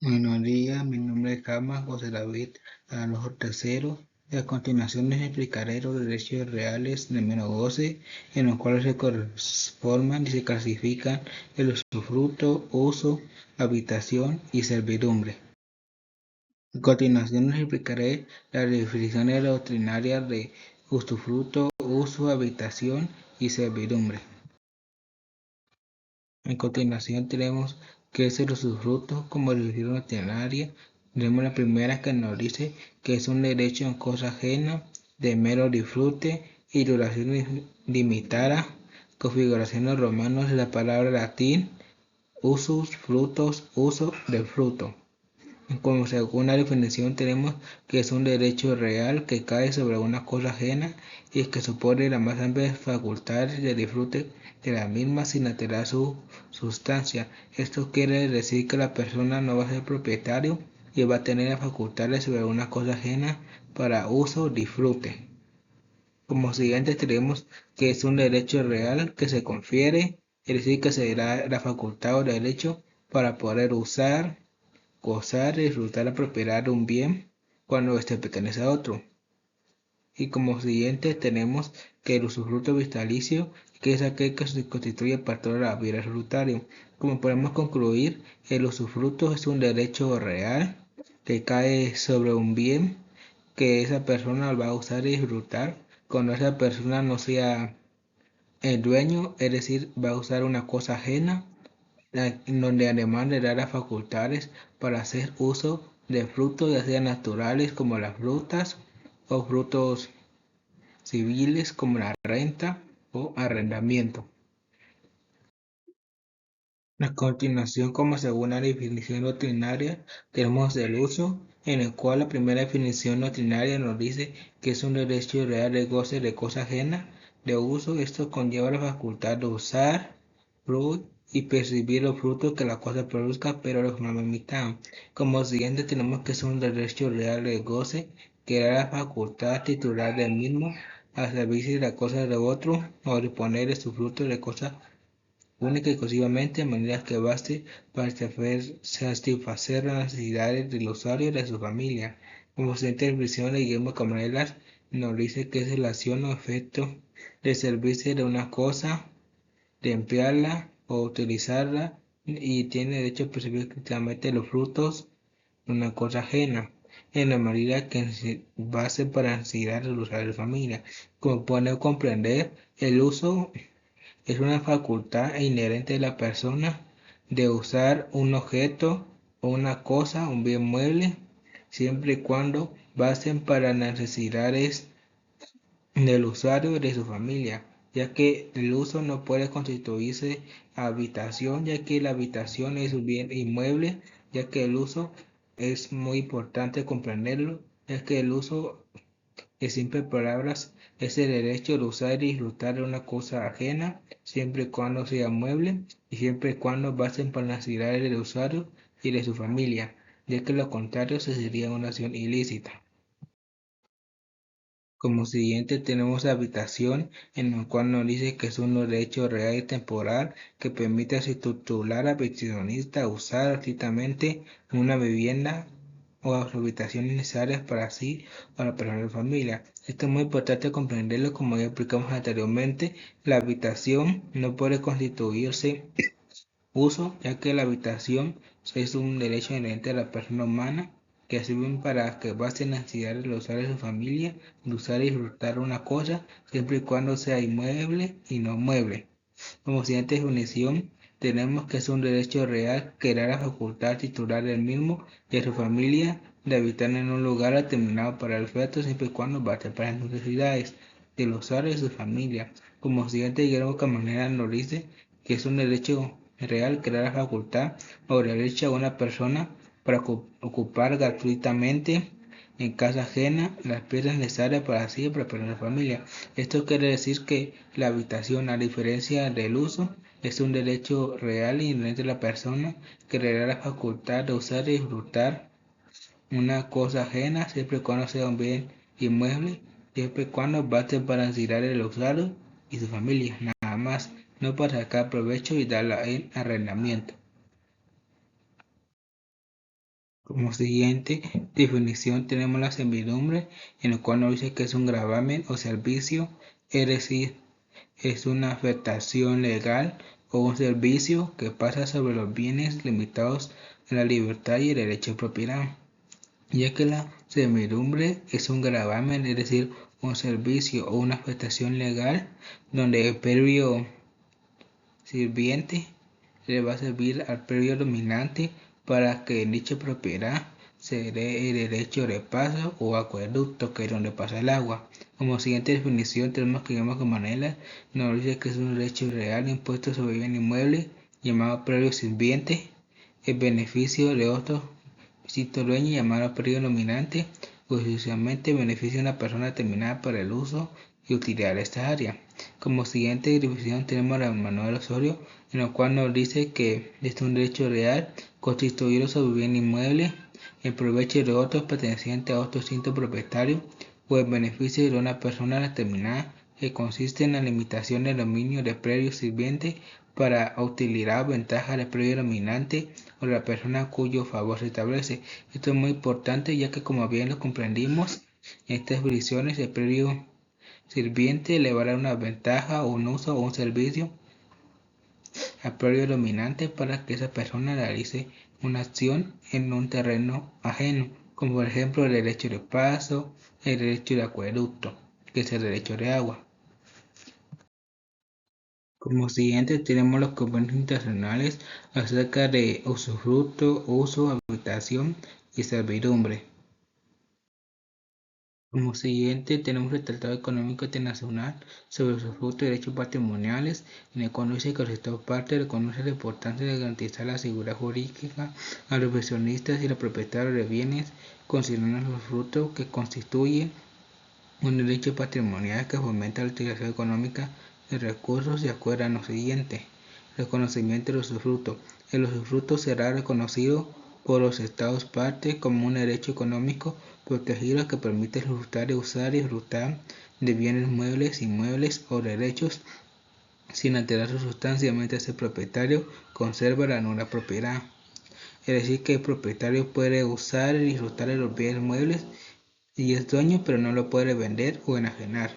Buenos días, mi nombre es Kama José David Araujo Tercero. Y a continuación les explicaré los derechos reales de menos goce, en los cuales se conforman y se clasifican el usufructo, uso, habitación y servidumbre. A continuación les explicaré las definiciones doctrinarias de usufructo, uso, habitación y servidumbre. A continuación tenemos qué es el usufructo como definición doctrinaria. Tenemos la primera que nos dice que es un derecho en cosa ajena de mero disfrute y duración limitada. Configuración en romanos de la palabra latín usus, frutos, uso del fruto. Como segunda definición tenemos que es un derecho real que cae sobre una cosa ajena y que supone la más amplia facultad de disfrute de la misma sin alterar su sustancia. Esto quiere decir que la persona no va a ser propietario y va a tener la facultad de sobre una cosa ajena para uso o disfrute. Como siguiente tenemos que es un derecho real que se confiere, es decir, que se da la facultad o derecho para poder usar, gozar y disfrutar la propiedad de un bien cuando éste pertenece a otro. Y como siguiente tenemos que el usufructo vitalicio, que es aquel que se constituye parte de la vida usufructaria. Como podemos concluir, el usufructo es un derecho real que cae sobre un bien que esa persona va a usar y disfrutar cuando esa persona no sea el dueño, es decir, va a usar una cosa ajena donde además le da las facultades para hacer uso de frutos ya sean naturales como las frutas o frutos civiles como la renta o arrendamiento. A continuación, como segunda definición doctrinaria, tenemos el uso, en el cual la primera definición doctrinaria nos dice que es un derecho real de goce de cosa ajena de uso. Esto conlleva la facultad de usar, fruir y percibir los frutos que la cosa produzca, pero de forma limitada. Como siguiente tenemos que es un derecho real de goce, que da la facultad titular del mismo al servicio de la cosa de otro o disponer de su fruto de cosa única y exclusivamente de manera que baste para satisfacer las necesidades del usuario y de su familia. Como siguiente definición de Guillermo Camarela nos dice que es relación o efecto de servirse de una cosa, de emplearla o utilizarla y tiene derecho a percibir exclusivamente los frutos de una cosa ajena en la medida que base para necesidades del usuario de la familia. Como podemos comprender, el uso es una facultad inherente de la persona de usar un objeto o una cosa, un bien mueble, siempre y cuando basten para necesidades del usuario y de su familia, ya que el uso no puede constituirse habitación, ya que la habitación es un bien inmueble, ya que el uso es muy importante comprenderlo, ya que el uso en simples palabras, es el derecho de usar y disfrutar de una cosa ajena, siempre y cuando sea mueble y siempre y cuando basten para las necesidades del usuario y de su familia, ya que lo contrario sería una acción ilícita. Como siguiente tenemos habitación, en el cual nos dice que es un derecho real y temporal que permite a su titular habitacionista usar gratuitamente una vivienda o las habitaciones necesarias para sí o la persona de familia. Esto es muy importante comprenderlo, como ya explicamos anteriormente. La habitación no puede constituirse uso, ya que la habitación es un derecho inherente a la persona humana que sirven para que baste necesidades de los usuarios de su familia, de usar y disfrutar una cosa, siempre y cuando sea inmueble y no mueble. Como siguiente definición, tenemos que es un derecho real que da la facultad titular del mismo y a su familia de habitar en un lugar determinado para el feto, siempre y cuando baste para las necesidades de los usuarios y su familia. Como siguiente, Guillermo Camanera nos dice que es un derecho real que da la facultad o derecho a una persona para ocupar gratuitamente en casa ajena las piezas necesarias para sí y para la familia. Esto quiere decir que la habitación, a diferencia del uso, es un derecho real y inherente a la persona que le da la facultad de usar y disfrutar una cosa ajena siempre y cuando sea un bien inmueble, siempre y cuando baste para necesidades del usuario y su familia, nada más, no para sacar provecho y darla en arrendamiento. Como siguiente definición tenemos la servidumbre, en la cual nos dice que es un gravamen o servicio, es decir, es una afectación legal o un servicio que pasa sobre los bienes limitados en la libertad y el derecho de propiedad, ya que la servidumbre es un gravamen, es decir, un servicio o una afectación legal donde el previo sirviente le va a servir al previo dominante para que en dicha propiedad se dé el derecho de paso o acueducto, que es donde pasa el agua. Como siguiente definición tenemos que llamar como manera, nos dice que es un derecho real impuesto sobre bien inmueble llamado previo sirviente, el beneficio de otro sitio dueño llamado previo dominante, o exclusivamente beneficia a una persona determinada para el uso y utilidad de esta área. Como siguiente división tenemos a Manuel Osorio, en la cual nos dice que es un derecho real constituido sobre bien inmueble en provecho de otros pertenecientes a otro distinto propietario o en beneficio de una persona determinada, que consiste en la limitación del dominio del previo sirviente para utilidad o ventaja del previo dominante o de la persona cuyo favor se establece. Esto es muy importante, ya que, como bien lo comprendimos, en estas divisiones el previo sirviente le va a dar una ventaja, un uso o un servicio al previo dominante para que esa persona realice una acción en un terreno ajeno, como por ejemplo el derecho de paso, el derecho de acueducto, que es el derecho de agua. Como siguiente tenemos los convenios internacionales acerca de usufructo, uso, habitación y servidumbre. Como siguiente tenemos el Tratado Económico Internacional sobre usufructo y derechos patrimoniales, en el cual dice que los Estados partes reconocen la importancia de garantizar la seguridad jurídica a los inversionistas y los propietarios de bienes, considerando el usufructo que constituye un derecho patrimonial que fomenta la utilización económica de recursos y acuerdan lo siguiente. Reconocimiento del usufructo. El usufructo será reconocido por los Estados partes como un derecho económico protegido que permite disfrutar, usar y disfrutar de bienes muebles, inmuebles o derechos sin alterar su sustancia mientras el propietario conserva la nula propiedad. Es decir, que el propietario puede usar y disfrutar de los bienes muebles y es dueño, pero no lo puede vender o enajenar.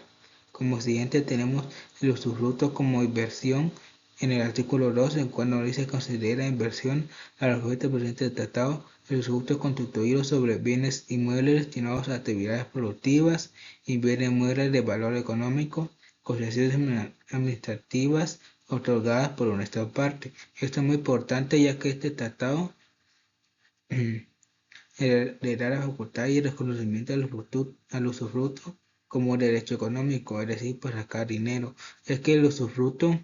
Como siguiente tenemos el usufructo como inversión en el artículo 2, en cual no se considera inversión al objeto presente del tratado el usufructo constituido sobre bienes inmuebles destinados a actividades productivas y bienes muebles de valor económico, concesiones administrativas otorgadas por una Estado parte. Esto es muy importante, ya que este tratado le da la facultad y el reconocimiento al usufructo como derecho económico, es decir, para sacar dinero. Es que el usufructo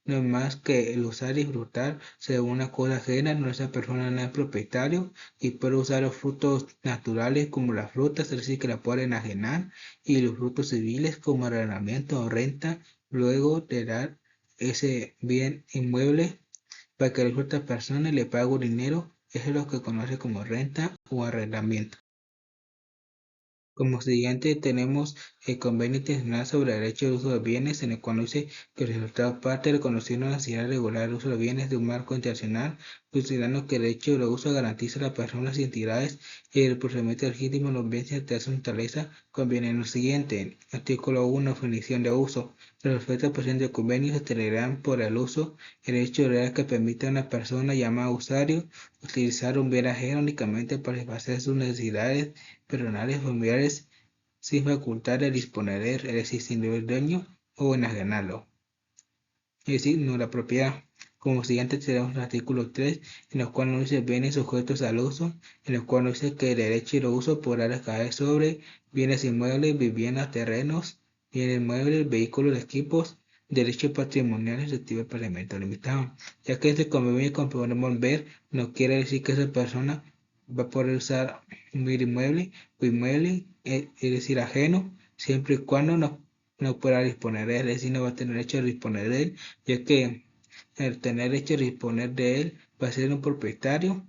no es más que el usar y disfrutar según una cosa ajena, no esa persona no es propietario y puede usar los frutos naturales como las frutas, es decir, que la puede enajenar, y los frutos civiles como arrendamiento o renta, luego de dar ese bien inmueble para que la otra persona le pague un dinero. Eso es lo que conoce como renta o arrendamiento. Como siguiente tenemos el Convenio Internacional sobre el Derecho de Uso de Bienes, en el cual dice que los Estados partes reconocieron la necesidad de regular el uso de bienes de un marco internacional, considerando que el derecho de uso garantiza a las personas y entidades el procedimiento legítimo de los bienes de su naturaleza. Conviene en lo siguiente. Artículo 1. Definición de uso. Los efectos presentes del convenio se entenderán por el uso el derecho real que permite a una persona llamada usuario utilizar un bien ajeno únicamente para satisfacer sus necesidades personales familiares sin facultad de disponer de él, es decir, sin deber dueño o enajenarlo, es decir, no la propiedad. Como siguiente tenemos el artículo 3, en el cual nos dice bienes sujetos al uso, en el cual nos dice que el derecho de uso podrá recaer sobre bienes inmuebles, viviendas, terrenos, bienes muebles, vehículos, equipos, derechos patrimoniales recibe para elemento limitado, ya que este convenio, como podemos ver, no quiere decir que esa persona va a poder usar un bien inmueble o inmueble, es decir, ajeno, siempre y cuando no pueda disponer de él, es decir, no va a tener derecho a disponer de él, ya que el tener derecho a disponer de él va a ser un propietario,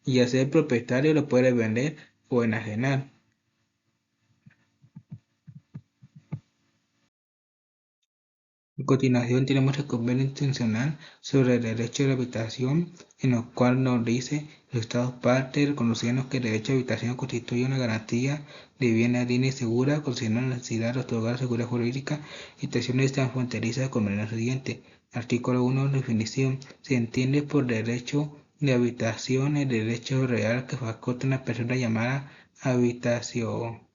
y al ser propietario lo puede vender o enajenar. A continuación tenemos el convenio internacional sobre el derecho de la habitación, en el cual nos dice los Estados partes reconociendo que el derecho a habitación constituye una garantía de vivienda digna y segura, considerando la necesidad de otorgar seguridad jurídica y situaciones transfronterizas con el siguiente. Artículo 1. Definición. Se entiende por derecho de habitación el derecho real que faculta a una persona llamada habitación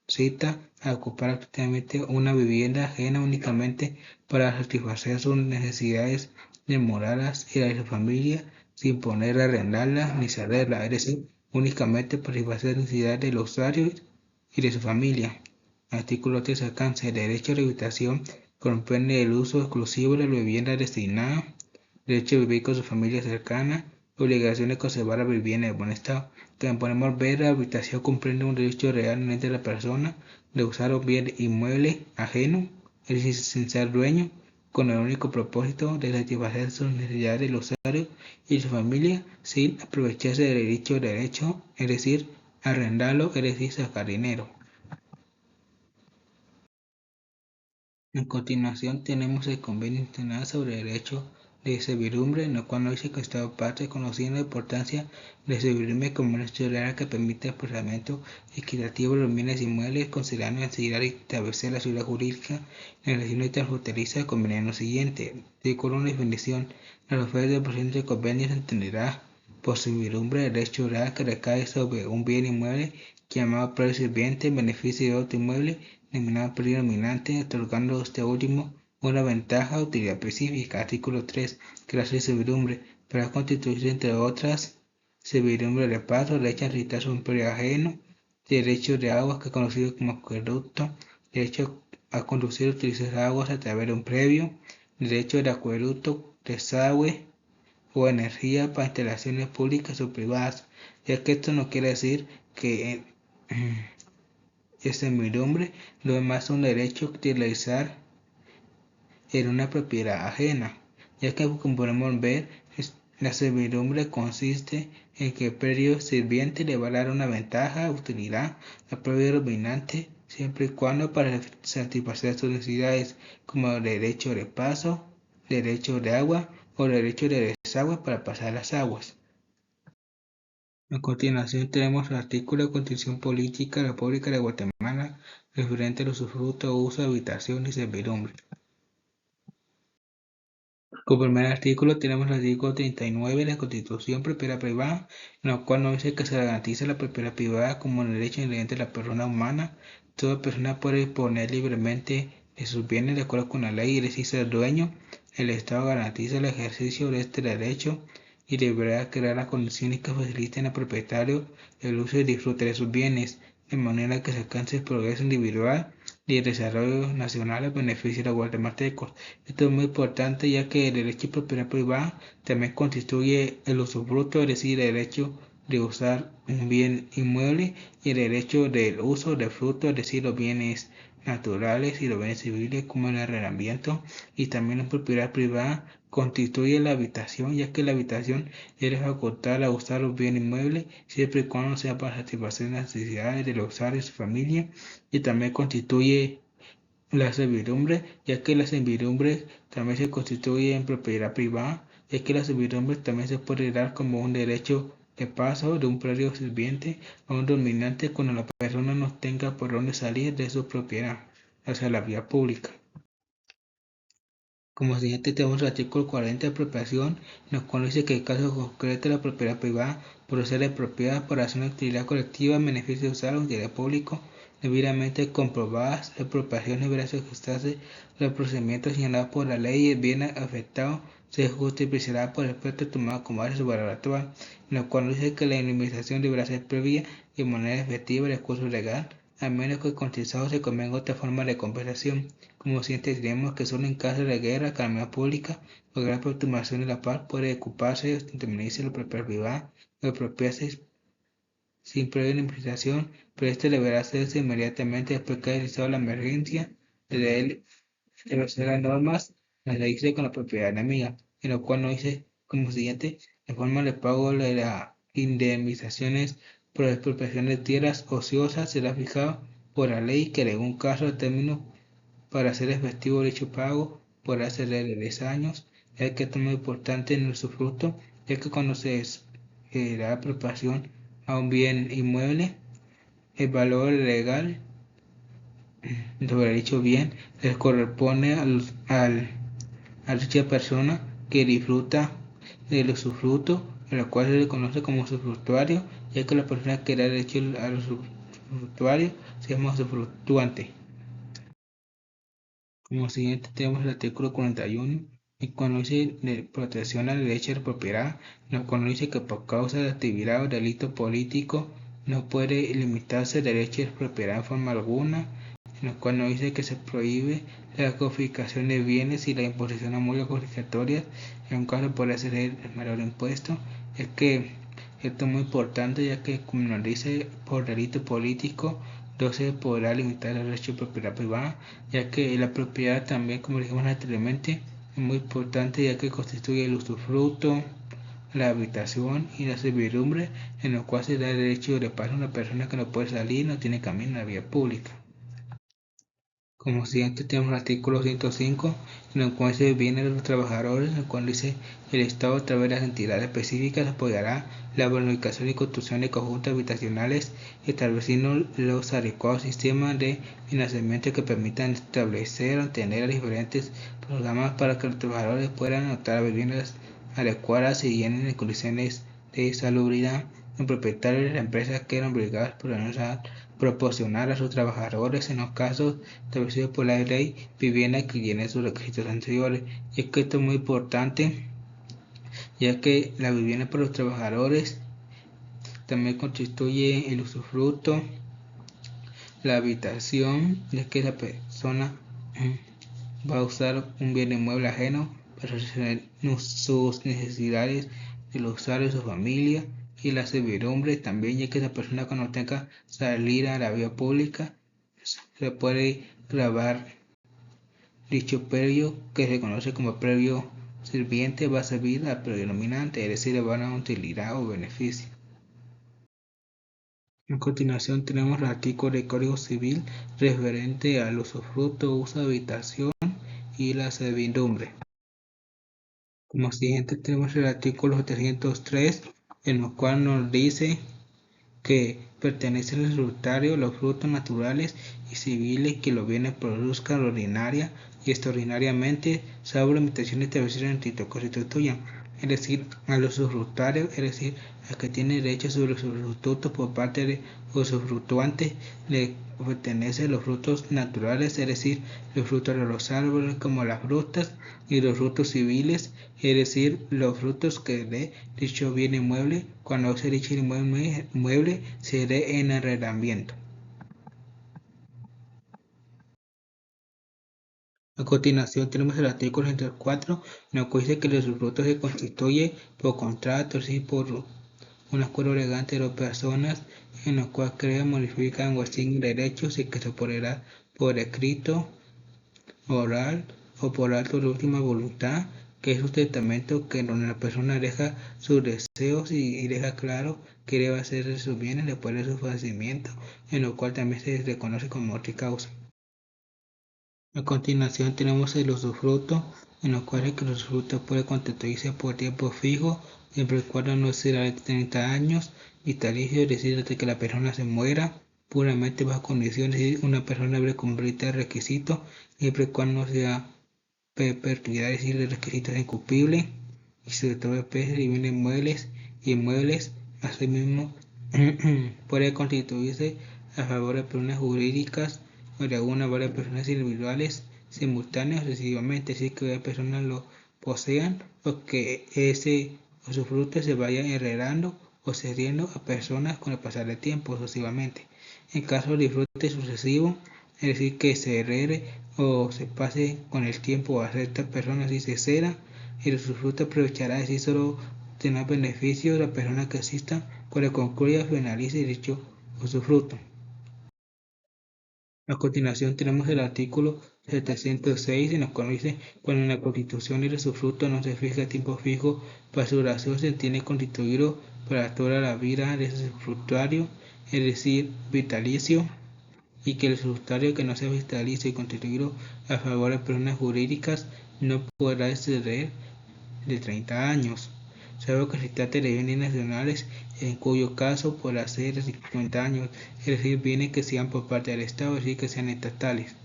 cita a ocupar activamente una vivienda ajena únicamente para satisfacer sus necesidades demoradas y las de su familia, sin poner a arrendarla ni cederla, es decir, únicamente para satisfacer las necesidades del usuario y de su familia. Artículo 3. Alcance. El derecho a la habitación comprende el uso exclusivo de la vivienda destinada, derecho a vivir con su familia cercana, obligación de conservar la vivienda en buen estado. Como podemos ver, la habitación comprende un derecho real de la persona de usar un bien inmueble ajeno, es decir, sin ser dueño, con el único propósito de satisfacer sus necesidades del usuario y su familia, sin aprovecharse del dicho derecho, es decir, arrendarlo, es decir, sacar dinero. A continuación tenemos el Convenio Internacional sobre Derecho de Servidumbre, en el cual nos dice que Estado parte conociendo la importancia de servidumbre como una estructura que permite el procesamiento equitativo de los bienes inmuebles, considerando la necesidad de establecer la seguridad jurídica en la relación transfronteriza conveniendo lo siguiente. Artículo 1. Definición. La oferta del presente convenio se entenderá por servidumbre el derecho real que recae sobre un bien inmueble llamado predio sirviente en beneficio de otro inmueble denominado predio dominante, otorgando a este último una ventaja o utilidad específica. Artículo 3. Clase de servidumbre. Para constituirse, entre otras, servidumbre de paso, derecho a registrar sobre un predio ajeno, derecho de aguas, que es conocido como acueducto, derecho a conducir o utilizar aguas a través de un predio, derecho de acueducto, desagüe o energía para instalaciones públicas o privadas, ya que esto no quiere decir que es servidumbre, lo demás es un derecho a utilizar en una propiedad ajena, ya que como podemos ver, la servidumbre consiste en que el predio sirviente le va a dar una ventaja, utilidad al predio dominante, siempre y cuando para satisfacer sus necesidades como derecho de paso, derecho de agua o derecho de desagüe para pasar las aguas. A continuación tenemos el artículo de Constitución Política de la República de Guatemala referente al usufructo, uso, habitación y servidumbre. Como primer artículo tenemos el artículo 39 de la Constitución Propiedad Privada, en el cual nos dice que se garantiza la propiedad privada como un derecho inherente de la persona humana. Toda persona puede disponer libremente de sus bienes de acuerdo con la ley y decir ser dueño. El Estado garantiza el ejercicio de este derecho y deberá crear las condiciones que faciliten al propietario el uso y disfrute de sus bienes, de manera que se alcance el progreso individual y el desarrollo nacional a beneficio de los guatemaltecos. Esto es muy importante ya que el derecho de propiedad privada también constituye el usufructo, es decir, el derecho de usar un bien inmueble y el derecho del uso del fruto, es decir, los bienes naturales y los bienes civiles como el arrendamiento, y también la propiedad privada constituye la habitación, ya que la habitación es facultad a usar los bienes inmuebles siempre y cuando sea para satisfacer las necesidades de los usuarios y su familia, y también constituye la servidumbre, ya que la servidumbre también se constituye en propiedad privada, ya que la servidumbre también se puede dar como un derecho de paso de un predio sirviente a un dominante cuando la persona no tenga por dónde salir de su propiedad, hacia la vía pública. Como siguiente tenemos el artículo 40 de apropiación, en el cual dice que en caso concreto de la propiedad privada procede apropiada por hacer una actividad colectiva en beneficio de usar un interés público debidamente comprobadas, la apropiación deberá ajustarse los procedimientos señalados por la ley y el bien afectado se justificará por el efecto tomado como base de su valor actual, en el cual dice que la indemnización deberá ser previa y de manera efectiva del curso legal, a menos que el cotizado se convenga otra forma de compensación. Como siempre diremos que solo en caso de guerra, calamidad pública o gran perturbación de la paz puede ocuparse o indemnizarse la propiedad privada o apropiarse sin previa indemnización, pero este deberá hacerse inmediatamente después que haya realizado la emergencia de él establecer las normas, las leyes con la propiedad enemiga, en lo cual nos dice como siguiente: la forma de pago de las indemnizaciones por expropiación de tierras ociosas será fijado por la ley que en algún caso el término para hacer efectivo dicho pago podrá ser de 10 años, ya que esto es muy importante en el usufructo, ya que cuando se da apropiación a un bien inmueble, el valor legal sobre dicho bien les corresponde a dicha persona que disfruta del usufructo, el cual se le conoce como usufructuario, ya que la persona que da derecho al usufructuario se llama usufructuante. Como siguiente tenemos el artículo 41, el cual dice de protección al derecho de propiedad, cuando dice que por causa de actividad o delito político no puede limitarse el derecho de propiedad en forma alguna, en el cual nos dice que se prohíbe la confiscación de bienes y la imposición a multas confiscatorias, en un caso podría ser el menor impuesto. Es que esto es muy importante, ya que como nos dice por delito político no se podrá limitar el derecho de propiedad privada, ya que la propiedad también, como dijimos anteriormente, es muy importante, ya que constituye el usufructo, la habitación y la servidumbre, en lo cual se da el derecho de paso a una persona que no puede salir, no tiene camino en la vía pública. Como siguiente tenemos el artículo 105, en el cual se viene de los trabajadores, en el cual dice el Estado a través de las entidades específicas apoyará la planificación y construcción de conjuntos habitacionales, estableciendo los adecuados sistemas de financiamiento que permitan establecer o tener diferentes programas para que los trabajadores puedan optar a viviendas adecuadas y llenen en condiciones de salubridad. Los propietarios de la empresa quedan obligados por la norma proporcionar a sus trabajadores, en los casos establecidos por la ley, vivienda que llene sus requisitos anteriores. Y es que esto es muy importante, ya que la vivienda para los trabajadores también constituye el usufructo, la habitación, ya que la persona va a usar un bien inmueble ajeno para satisfacer sus necesidades del usuario y su familia, y la servidumbre también, ya que esa persona cuando tenga salir a la vía pública se puede grabar dicho previo, que se conoce como previo sirviente, va a servir al predominante, es decir, le va a dar utilidad o beneficio. A continuación tenemos el artículo del Código Civil referente al usufructo, uso de habitación y la servidumbre. Como siguiente tenemos el artículo 303, en el cual nos dice que pertenecen al usufructuario los frutos naturales y civiles que los bienes produzcan ordinaria y extraordinariamente, salvo limitaciones establecidas en el título constitución, es decir, a los usufructuarios, es decir, al que tiene derecho sobre los usufructos por parte de los usufructuantes, le pertenecen los frutos naturales, es decir, los frutos de los árboles como las frutas, y los frutos civiles, es decir, los frutos que dé dicho bien inmueble, cuando se dicho inmueble se dé en arrendamiento. A continuación tenemos el artículo 104, en el cual dice que los usufructos se constituye por contrato, es decir, por un acuerdo legal entre dos personas, en el cual crean, modifican o asignan derechos y que se podrá por escrito, oral o por acto de última voluntad, que es un testamento que donde la persona deja sus deseos y deja claro que debe hacer de sus bienes después de su fallecimiento, en lo cual también se reconoce como muerte causa. A continuación tenemos el usufructo, en lo cual el usufructo puede constituirse por tiempo fijo, siempre y cuando no sea de 30 años, vitalicio, es decir, hasta que la persona se muera, puramente bajo condiciones, es decir, una persona debe cumplir el requisito, siempre y cuando no sea perpetuidad, es decir, el requisito es incumplible, y sobre todo especies de bienes inmuebles, asimismo, puede constituirse a favor de personas jurídicas o de alguna varias personas individuales simultáneas sucesivamente, es decir, que varias personas lo posean o que ese usufructo se vaya heredando o cediendo a personas con el pasar del tiempo sucesivamente. En caso de disfrute sucesivo, es decir, que se herede o se pase con el tiempo a ciertas personas y se ceda, el usufructo aprovechará así solo tener beneficios de la persona que asista cuando concluya o finalice dicho usufructo. A continuación tenemos el artículo 706, en el cual dice: cuando en la Constitución el usufructo no se fija tiempo fijo para su duración, se tiene constituido para toda la vida del usufructuario, es decir, vitalicio. y que el usufructuario que no sea vitalicio y constituido a favor de personas jurídicas no podrá exceder de 30 años, salvo que se trate de bienes nacionales, en cuyo caso podrá ser de 50 años, es decir, bienes que sean por parte del Estado, es decir, que sean estatales.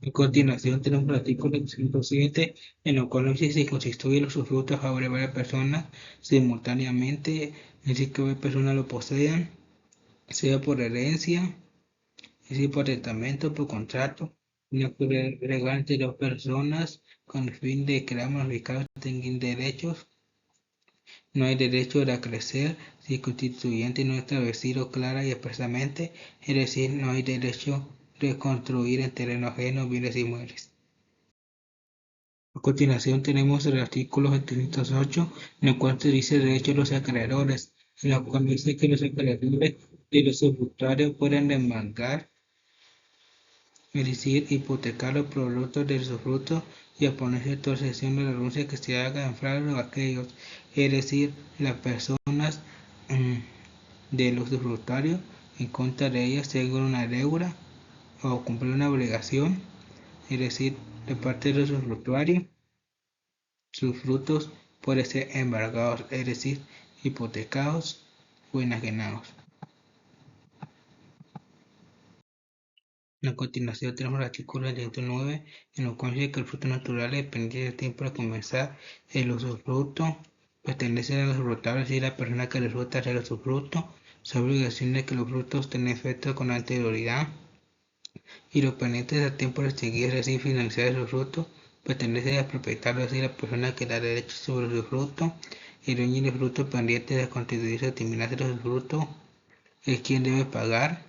A continuación tenemos el artículo 107, en el cual dice si se constituye el usufructo a favor de varias personas simultáneamente, es decir, que varias personas lo posean, sea por herencia, es decir, por testamento, por contrato, no puede agregar entre dos personas con el fin de crear modificados tengan derechos. No hay derecho de acrecer si el constituyente no ha establecido clara y expresamente, es decir, no hay derecho de construir en terreno ajeno bienes inmuebles. A continuación tenemos el artículo 708, en el cual se dice el derecho de los acreedores, en el cual dice que los acreedores y los usufructuarios pueden demandar, es decir, hipotecar los productos del usufructo y oponerse a toda sesión de la renuncia que se haga en fraude a aquellos, es decir, las personas del usufructuario en contra de ellas se haga una deuda o cumplir una obligación, es decir, de parte del usufructuario, sus frutos pueden ser embargados, es decir, hipotecados o enajenados. A continuación tenemos el artículo 109, en el cual dice que el fruto natural es dependiente del tiempo de comenzar el usufructo, pertenece al usufructuario, es decir, la persona que resulta ser el usufructo, su obligación de que los frutos tengan efecto con anterioridad, y los pendientes al tiempo de seguir, es decir, finalizar el usufructo, pertenece al propietario, es decir, la persona que da derecho sobre el usufructo, el dueño del fruto pendiente de constituirse o terminarse el usufructo es quien debe pagar,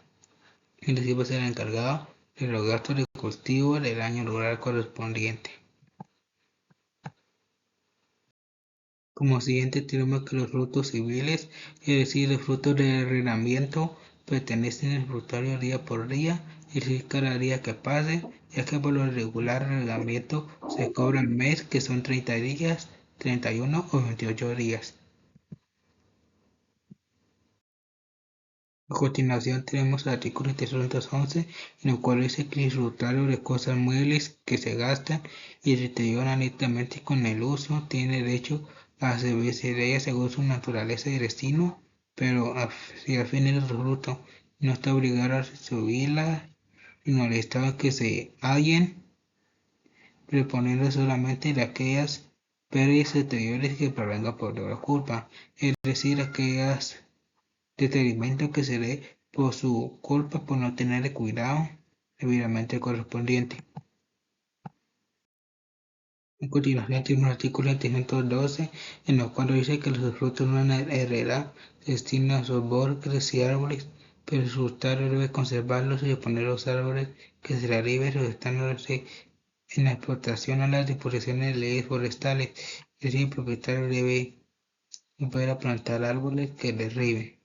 es decir, va a ser el encargado de los gastos de cultivo del año rural correspondiente. Como siguiente tenemos que los frutos civiles, es decir, los frutos de arrendamiento, pertenecen al frutario día por día, es decir, cada día que pase, ya que por lo regular el arrendamiento se cobra al mes, que son 30 días, 31 o 28 días. A continuación tenemos el artículo 311, en el cual dice que el usufructuario de cosas muebles que se gastan y deterioran netamente con el uso tiene derecho a servirse de ellas según su naturaleza y destino, pero si al fin el usufructo no está obligado a subirla, sino al estado que se hallen, reponiendo solamente de aquellas pérdidas exteriores que provengan por la culpa, es decir, aquellas detrimento que se dé por su culpa por no tener el cuidado debidamente correspondiente. A continuación tenemos el artículo 712, en el cual dice que los frutos de una heredad se destinan a sus bosques y árboles, pero el usufructuario debe conservarlos y oponer los árboles que se derriben restándose en la explotación a las disposiciones de leyes forestales, es decir, el propietario debe poder plantar árboles que derriben.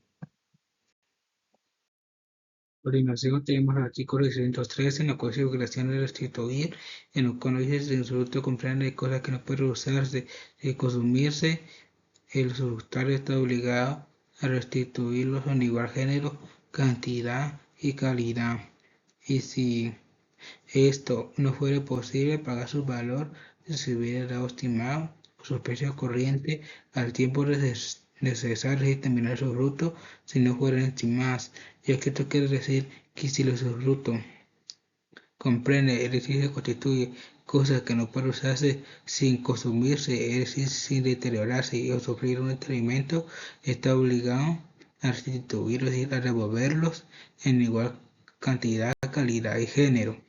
A continuación tenemos el artículo 613 en el cual se obligación de restituir, en el cual dice que el usufructo comprende cosas que no pueden usarse y consumirse, el usufructuario está obligado a restituirlos en igual género, cantidad y calidad. Y si esto no fuera posible, pagar su valor se hubiera dado estimado o su precio corriente al tiempo de cesar y terminar su fruto si no fueran estimadas, ya que esto quiere decir que si el usufructo comprende, es decir, se constituye cosas que no pueden usarse sin consumirse, es decir, sin deteriorarse o sufrir un deterioro, está obligado a restituirlos, es decir, a devolverlos en igual cantidad, calidad y género.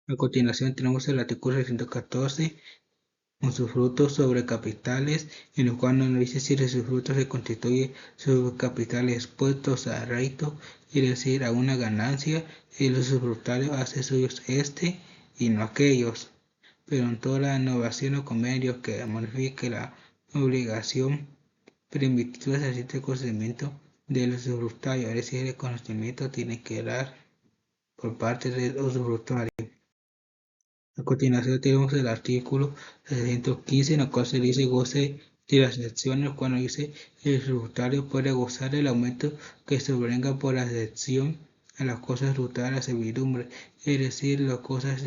A continuación tenemos el artículo 614 usufructo sobre capitales, en el cual nos dice si el usufructo se constituye sobre capitales expuestos a rédito, es decir, a una ganancia, el usufructuario hace suyos este y no aquellos, pero en toda la innovación o convenio que modifique la obligación primitiva se existe el conocimiento del usufructuario, es decir, el conocimiento tiene que dar por parte del usufructuario. A continuación tenemos el artículo 615, en el cual se dice goce de las acciones cuando dice el usufructuario puede gozar del aumento que sobrevenga por la adhesión a las cosas usufructuadas a la servidumbre, es decir, las cosas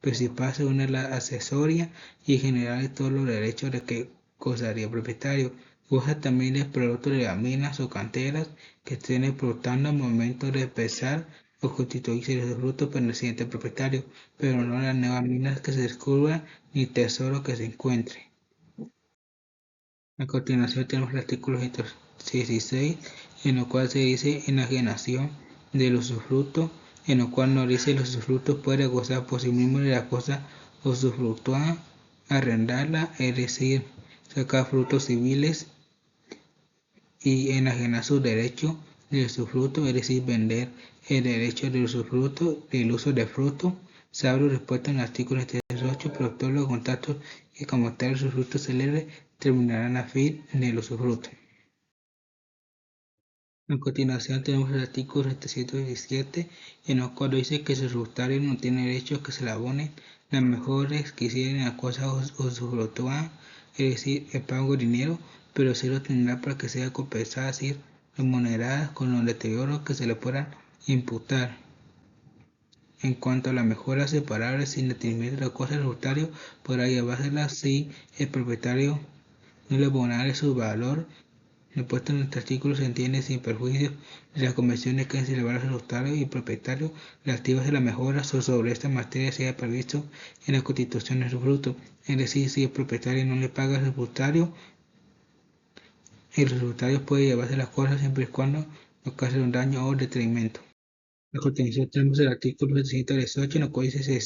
principales según la accesoria y en general de todos los derechos de que gozaría el propietario. Goza también del producto de las minas o canteras que estén explotando al momento de empezar o constituirse el usufructo perteneciente al propietario, pero no las nuevas minas que se descubran ni tesoro que se encuentre. A continuación tenemos el artículo 116, en el cual se dice enajenación del usufructo, en el cual nos dice el usufructo puede gozar por sí mismo de la cosa usufructuada, arrendarla, es decir, sacar frutos civiles y enajenar su derecho del usufructo, es decir, vender el derecho del usufructo, del uso del fruto. Se abre respuesta en el artículo 78, pero todos los contactos que como tal el usufructo celebre terminarán a fin del usufructo. A continuación tenemos el artículo 717, en el cual dice que el usufructuario no tiene derecho a que se le abonen las mejores que hicieron la cosa usufructuada, es decir, el pago de dinero, pero sí lo tendrá para que sea compensada, es decir, remunerada con los deterioros que se le puedan imputar. En cuanto a las mejoras separables sin detenimiento de la cosa, el usufructuario podrá llevárselas si el propietario no le abonare su valor. Lo puesto en este artículo se entiende sin perjuicio de las convenciones que han celebrado el usufructuario y el propietario relativas a las mejoras o sobre esta materia sea previsto en la constitución del usufructo. Es decir, si el propietario no le paga al usufructuario, el usufructuario puede llevarse las cosas siempre y cuando no cause un daño o detrimento. A continuación tenemos el artículo 718, en el cual dice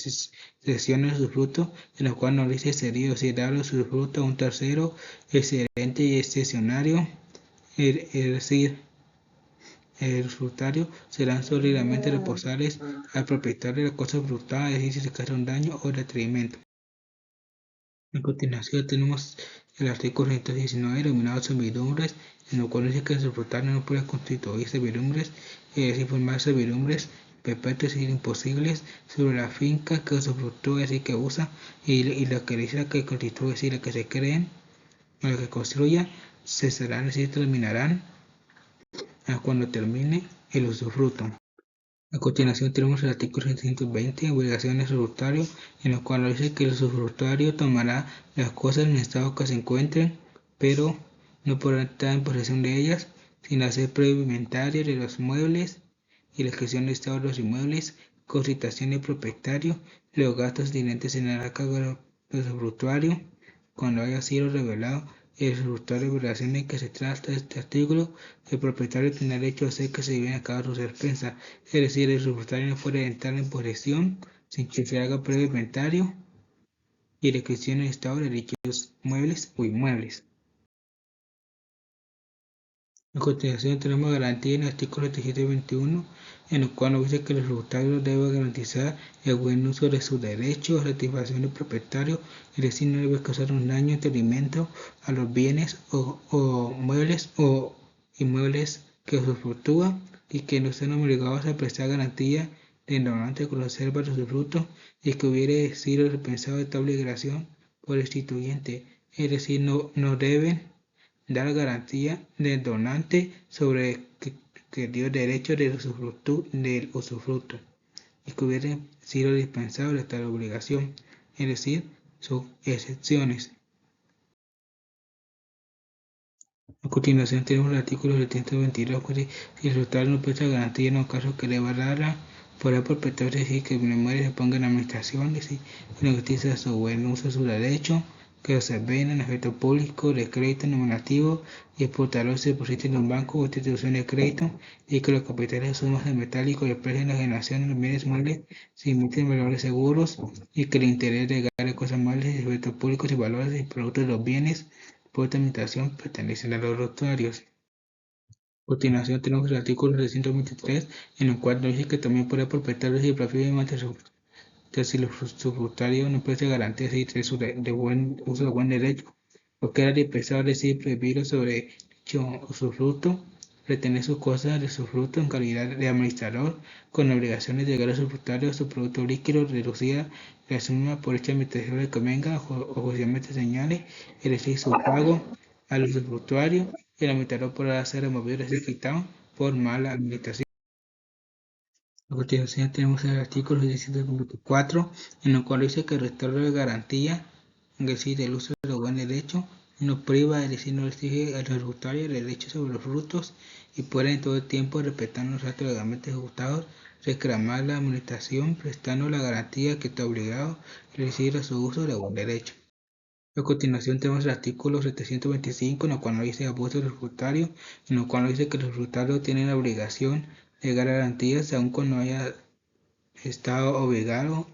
cesión del usufructo, en el cual nos dice cedido si darle usufructo a un tercero excedente y excesionario, es decir, el usufructuario serán sólidamente responsables al propietario de la cosa usufructuada, es decir, si se causa un daño o detrimento. A continuación tenemos el artículo 119 denominado servidumbres, en el cual dice que el usufructuario no puede constituir servidumbres, es decir, formar servidumbres perpetuas e imposibles sobre la finca que usufructúa, es decir, que usa, y la que dice que constituye, es decir, la que se creen o la que construya, cesarán, es decir, terminarán cuando termine el usufructo. A continuación tenemos el artículo 720, obligaciones del usufructuario, en el cual dice que el usufructuario tomará las cosas en el estado que se encuentren, pero no podrá estar en posesión de ellas, sin hacer previo inventario de los muebles y la gestión del estado de los inmuebles, constitución del propietario, los gastos inherentes en el cargo del usufructuario, cuando haya sido revelado el usufructuario de obligaciones que se trata de este artículo, el propietario tendrá derecho a hacer que se lleven a cabo sus expensas, es decir, el usufructuario no puede entrar en posesión sin que se haga previo inventario y descripción en estado de dichos muebles o inmuebles. A continuación tenemos garantía en el artículo 721, en el cual nos dice que el usufructuario debe garantizar el buen uso de su derecho a satisfacción del propietario, es decir, no debe causar un daño o detrimento a los bienes o muebles o inmuebles que usufructúa y que no estén obligados a prestar garantía del donante con reserva de usufructo y que hubiere sido dispensado de tal obligación por el instituyente, es decir, no deben dar garantía del donante sobre que dio derecho del usufructo y que hubiera sido dispensado de tal obligación, es decir, sus excepciones. A continuación tenemos el artículo 722, que dice si el usufructuario no presta garantía en los casos que le va a dar por el propietario, es decir, que el memoria se ponga en administración, es decir, que garantiza su buen uso de su derecho, que se ven en efecto público de crédito nominativo y el portador se deposite en un banco o institución de crédito y que los capitales de sumas de metálico y precio de la generación de los bienes muebles se emiten valores seguros y que el interés legal de cosas muebles y efectos públicos y valores y productos de los bienes por esta administración pertenecen a los usufructuarios. A continuación tenemos el artículo 323, en el cual dice que también puede propietario y prefiere si el usufructuario no presta garantías de buen uso de buen derecho, o queda dispensado decir prohibido sobre dicho usufructo, retener sus cosas de usufructo en calidad de administrador, con obligaciones de llegar al usufructuario a su producto líquido reducida la suma por hecha administración que convenga o judicialmente señale, es decir, su pago al usufructuario, y el administrador podrá ser removido o quitado por mala administración. A continuación tenemos el artículo 624, en el cual dice que el restaurador de garantía, es decir, el uso de los buen derecho, no priva, es decir, no exige al usufructuario el derecho sobre los frutos y puede en todo el tiempo, respetando los actos legalmente ejecutados, reclamar la administración prestando la garantía que está obligado a decir a su uso de buen derecho. A continuación tenemos el artículo 725, en el cual dice abuso del usufructuario, en el cual dice que el usufructuario tiene la obligación de dar garantías aun cuando haya estado obligado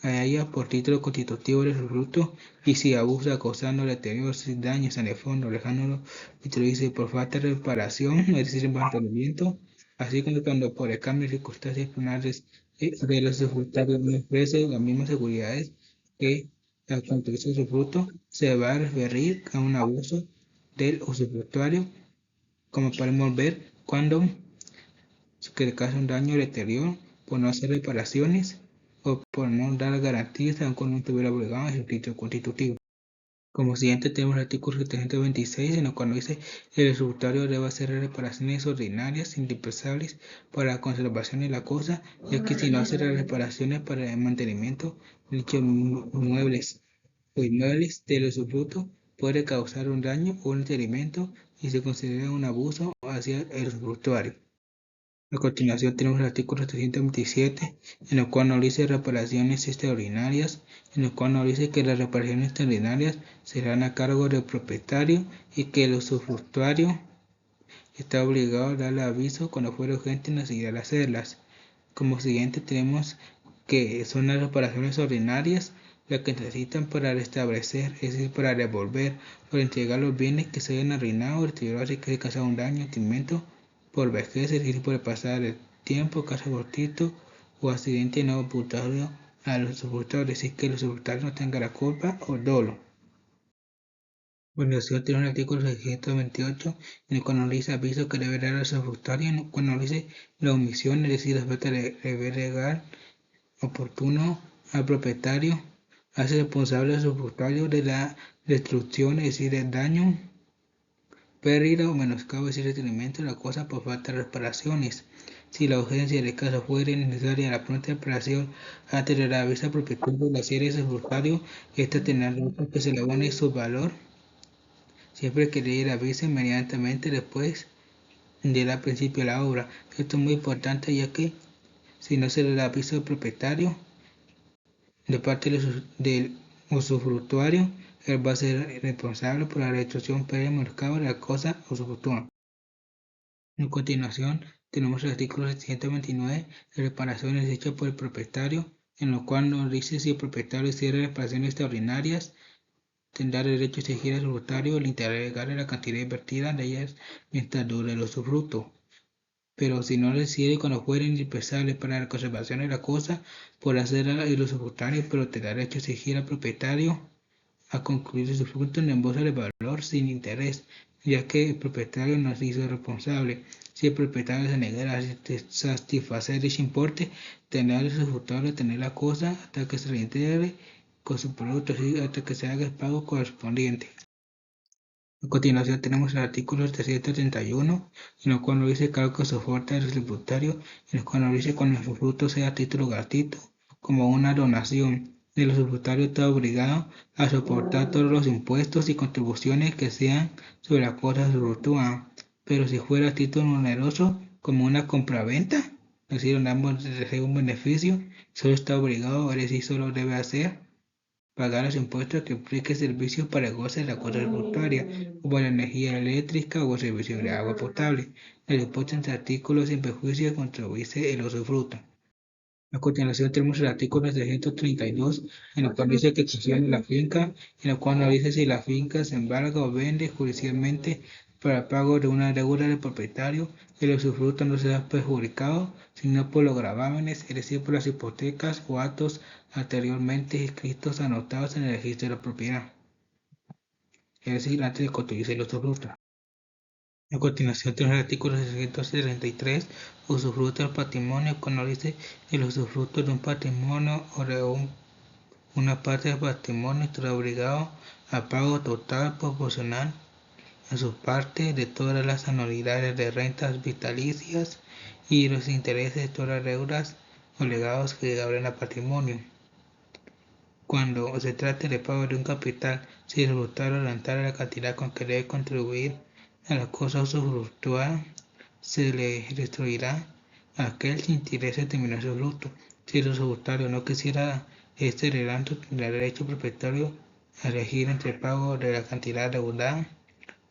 a ella por título constitutivo del usufructo, y si abusa causando deterioro sin daños en el fondo, dejándolo dice por falta de reparación, es decir, mantenimiento, así como cuando por el cambio de circunstancias penales de los usufructarios no ofrece las mismas seguridades que la constitución de usufructo, se va a referir a un abuso del usufructuario, como podemos ver cuando que le causa un daño o deterioro por no hacer reparaciones o por no dar garantías aun cuando no estuviera obligado a ejercicio constitutivo. Como siguiente tenemos el artículo 726, en el cual dice que el usufructuario debe hacer reparaciones ordinarias indispensables para la conservación de la cosa, ya que si no hace las reparaciones para el mantenimiento de dichos muebles o inmuebles del usufructo, puede causar un daño o un deterioro y se considera un abuso hacia el usufructuario. A continuación tenemos el artículo 327, en el cual nos dice reparaciones extraordinarias, en el cual nos dice que las reparaciones extraordinarias serán a cargo del propietario y que el usufructuario está obligado a darle aviso cuando fuera urgente y necesidad hacerlas. Como siguiente tenemos que son las reparaciones ordinarias las que necesitan para restablecer, es decir, para devolver o entregar los bienes que se hayan arruinado o deteriorados y que se causado un daño, detrimento por vejez, es decir, por el pasar el tiempo, caso fortuito o accidente no imputado a los usufructuarios, es decir, que los usufructuarios no tengan la culpa o dolo. Bueno, si tiene un artículo 628 en el cual nos dice aviso que debe dar al usufructuario, en el cual nos dice la omisión, es decir, la falta de deber legal oportuno al propietario, hace responsable al usufructuario de la destrucción, es decir, del daño, pérdida o menoscabo, es decir, detenimiento de la cosa por falta de reparaciones. Si la urgencia del caso fuera necesaria la pronta reparación antes de la aviso al propietario de la serie de usufructuario, esta tendrá que se le abone su valor siempre que le aviso inmediatamente después de la principio de la obra. Esto es muy importante, ya que si no se le avisa al propietario de parte del usufructuario, él va a ser responsable por la destrucción previa al mercado de la cosa usufructuada. A continuación, tenemos el artículo 729 de reparaciones hechas por el propietario, en lo cual nos dice si el propietario hiciera reparaciones extraordinarias, tendrá derecho a exigir al usufructuario el interés legal de la cantidad invertida de ellas mientras dure el usufructo. Pero si no decide cuando fuera indispensable para la conservación de la cosa, podrá hacer el usufructuario, pero tendrá derecho a exigir al propietario a concluir el usufructo en reembolso de valor sin interés, ya que el propietario no se hizo responsable. Si el propietario se negara a satisfacer dicho importe, tendrá el usufructuario tener la cosa hasta que se reintegre con su producto, hasta que se haga el pago correspondiente. A continuación tenemos el artículo 331, en el cual nos dice cargo que soporta el tributario, en el cual nos dice cuando el usufructo sea a título gratuito, como una donación. El usufructuario está obligado a soportar todos los impuestos y contribuciones que sean sobre la cosa usufructuada, pero si fuera a título oneroso, como una compraventa, es decir, donde ambos reciben un beneficio, solo está obligado, es decir, solo debe hacer pagar los impuestos que implique servicios para el goce de la cosa tributaria, como la energía eléctrica o el servicio de agua potable. El impuesto entre artículos sin perjuicio contribuye el usufructo. A continuación tenemos el artículo 332, en el cual dice que excepciona la finca, en el cual nos dice si la finca se embarga o vende judicialmente para el pago de una deuda del propietario, el usufructo no será perjudicado, sino por los gravámenes, es decir, por las hipotecas o actos anteriormente escritos anotados en el registro de la propiedad, es decir, antes de constituirse el usufructo. A continuación tenemos el artículo 633, usufructo del patrimonio, cuando dice el usufructo de un patrimonio o de una parte del patrimonio estará obligado a pago total proporcional en su parte de todas las anualidades de rentas vitalicias y los intereses de todas las deudas o legados que abren al patrimonio. Cuando se trate de pago de un capital, si el usufructuario adelantara la cantidad con que debe contribuir a la cosa usufructuada, se le restituirá a aquel sin interés de terminar su usufructo. Si el usufructuario no quisiera este adelanto, tendrá derecho propietario a elegir entre el pago de la cantidad deudada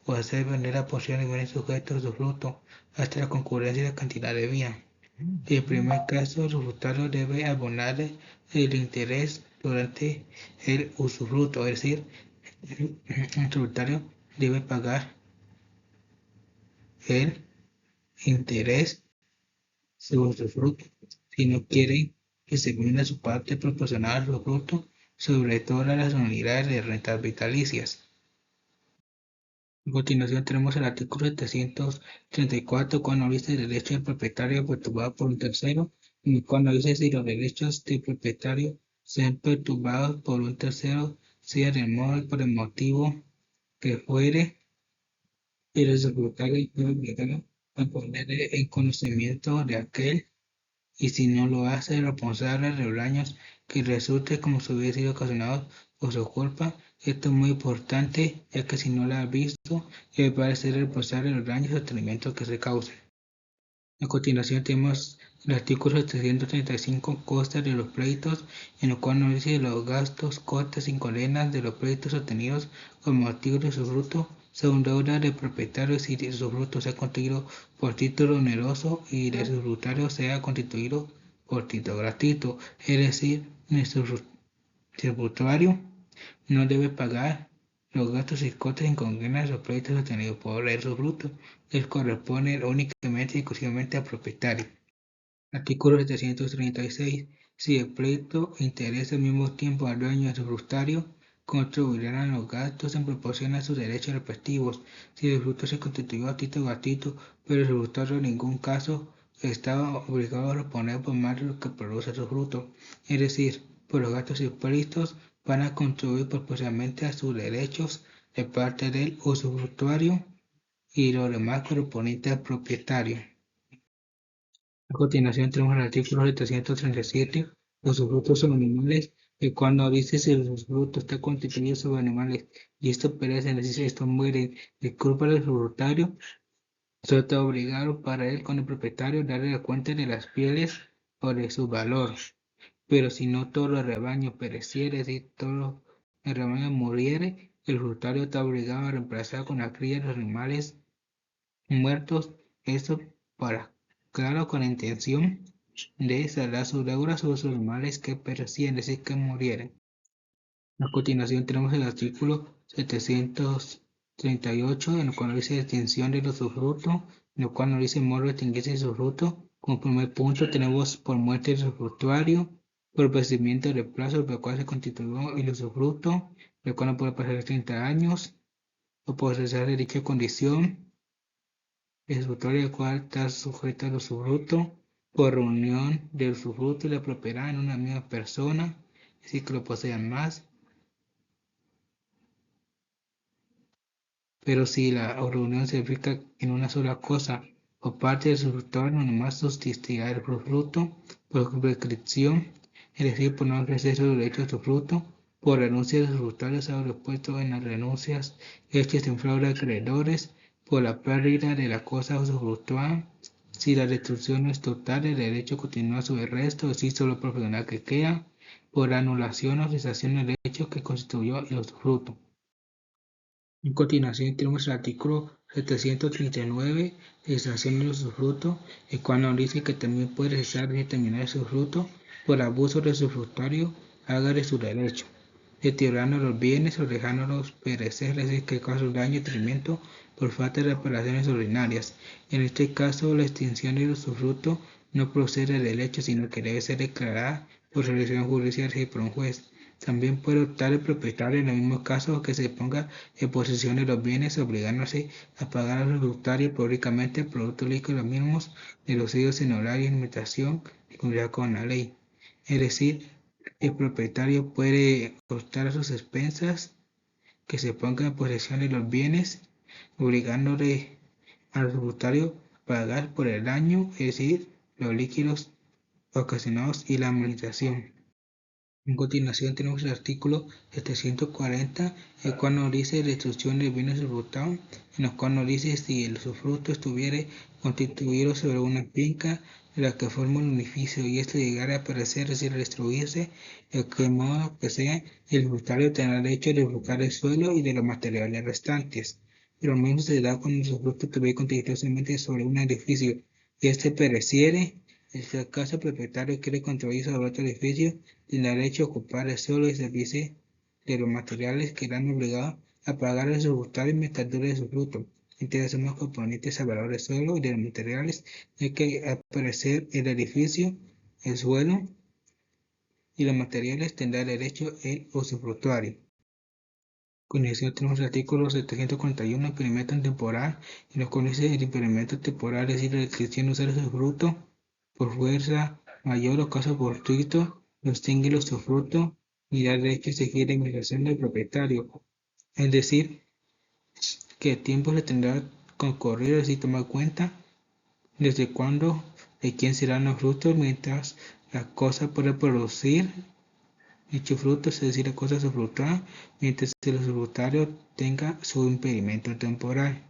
o hacer vender la porción de bienes sujetos a usufructo hasta la concurrencia de la cantidad debida. En el primer caso, el usufructuario debe abonarle el interés durante el usufructo, es decir, el usufructuario debe pagar el interés sobre usufructo si no quiere que se venda su parte proporcional al usufructo sobre todas las unidades de rentas vitalicias. A continuación tenemos el artículo 734, cuando dice el derecho del propietario perturbado por un tercero, y cuando dice si los derechos del propietario sean perturbados por un tercero, sea de modo por el motivo que fuere, el usufructuario puede obligar a poner en conocimiento de aquel, y si no lo hace, responsable de los daños que resulte como si hubiera sido ocasionados por su culpa. Esto es muy importante, ya que si no lo ha visto, debe parecer responsable de los daños o detenimientos que se causen. A continuación tenemos el artículo 735, costes de los pleitos, en el cual nos dice los gastos, costes y condenas de los pleitos obtenidos con motivo de usufructo son deuda del propietario si el usufructo sea constituido por título oneroso y el usufructuario sea constituido por título gratuito, es decir, el usufructuario no debe pagar los gastos y costes en condenas de los pleitos obtenidos por el usufructo, que corresponden únicamente y exclusivamente al propietario. Artículo 736. Si el pleito interesa al mismo tiempo al dueño y al usufructuario, contribuirán a los gastos en proporción a sus derechos respectivos. Si el usufructo se constituyó a título gratuito, pero el usufructuario en ningún caso estaba obligado a responder por más de lo que produce el usufructo, es decir, por los gastos impuestos, van a contribuir proporcionalmente a sus derechos de parte del usufructuario y los demás correspondientes al propietario. A continuación tenemos el artículo 737, usufructos sobre animales, que cuando dice si el usufructo está constituido sobre animales y estos perecen, es decir, estos mueren, de culpa del usufructario, solo está obligado para él con el propietario darle la cuenta de las pieles o de su valor. Pero si no todo el rebaño pereciere, es decir, todo el rebaño muriere, el usufructario está obligado a reemplazar con la cría de los animales muertos, esto para, claro, con la intención de saldar sus deudas sobre sus animales que perecían, es decir, que murieran. A continuación tenemos el artículo 738, en el cual dice extinción del usufructo, en el cual nos dice modo de extinguirse el usufructo. Como primer punto tenemos por muerte del usufructuario, por vencimiento del plazo por el cual se constituyó el usufructo, el cual no puede pasar de 30 años, o por cesar de dicha condición, el usufructuario del cual está sujeto al usufructo, por reunión del usufructo y la propiedad en una misma persona, es decir, que lo posean más. Pero si la reunión se aplica en una sola cosa o parte del usufructuario, nomás sustituirá el usufructo por prescripción, es decir, por no ejercer su derecho al usufructo, por renuncia del usufructuario sobre puesto en las renuncias hechas en fraude a acreedores, por la pérdida de la cosa usufructuada, si la destrucción no es total, el derecho continúa sobre el resto, es decir, solo proporcional que queda, por anulación o cesación del hecho que constituyó el usufructo. A continuación tenemos el artículo 739, cesación del usufructo, el cual nos dice que también puede cesar y terminar el usufructo por abuso del usufructuario, haga de su derecho, deteriorando los bienes o dejándolos perecer, es decir, que causa daño y detrimento por falta de reparaciones ordinarias. En este caso, la extinción del usufructo no procede del hecho, sino que debe ser declarada por resolución judicial y por un juez. También puede optar el propietario en el mismo caso que se ponga en posesión de los bienes, obligándose a pagar al usufructuario públicamente el producto líquido de los mismos, deducidos en horario y limitación de conformidad con la ley. Es decir, el propietario puede optar a sus expensas que se ponga en posesión de los bienes, obligándole al usufructuario a pagar por el daño, es decir, los líquidos ocasionados y la administración. En continuación tenemos el artículo 740, el cual nos dice destrucción de bienes usufructuados, en el cual nos dice si el usufructo estuviere constituido sobre una finca de la que forma un edificio y éste llegara a perecer, es decir, a destruirse, de que modo que sea, el usufructuario tendrá derecho de usufructuar del suelo y de los materiales restantes. Pero lo mismo se da cuando el usufructo estuviera constituido solamente sobre un edificio y éste pereciere. En este caso, el propietario quiere construir sobre otro edificio, tendrá derecho a ocupar el suelo y servirse de los materiales que eran obligados a pagar el usufructuario mientras dure su fruto. Entre los componentes al valor del suelo y de los materiales hay que aparecer el edificio, el suelo y los materiales tendrá derecho el usufructuario. Con eso tenemos el artículo 741, implemento temporal, y nos conoce el implemento temporal, es decir, la restricción de usar su fruto por fuerza mayor o caso fortuito, no extingue el usufructo ni da derecho a exigir la indemnización del propietario. Es decir, que el tiempo se tendrá concurrido, es decir, tomar cuenta desde cuándo, de quién serán los frutos, mientras la cosa puede producir dicho fruto, es decir, la cosa usufructuada, mientras el usufructuario tenga su impedimento temporal.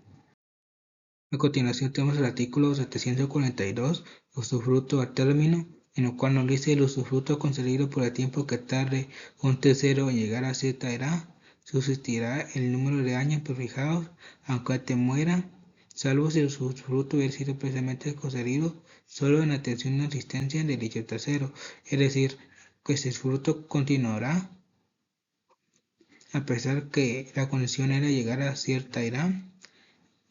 A continuación tenemos el artículo 742, usufructo a término, en el cual nos dice el usufructo concedido por el tiempo que tarde un tercero en llegar a cierta edad, subsistirá el número de años prefijados, aunque éste muera, salvo si el usufructo hubiera sido precisamente concedido solo en atención a la existencia de dicho tercero, es decir, que ese usufructo continuará a pesar que la condición era llegar a cierta edad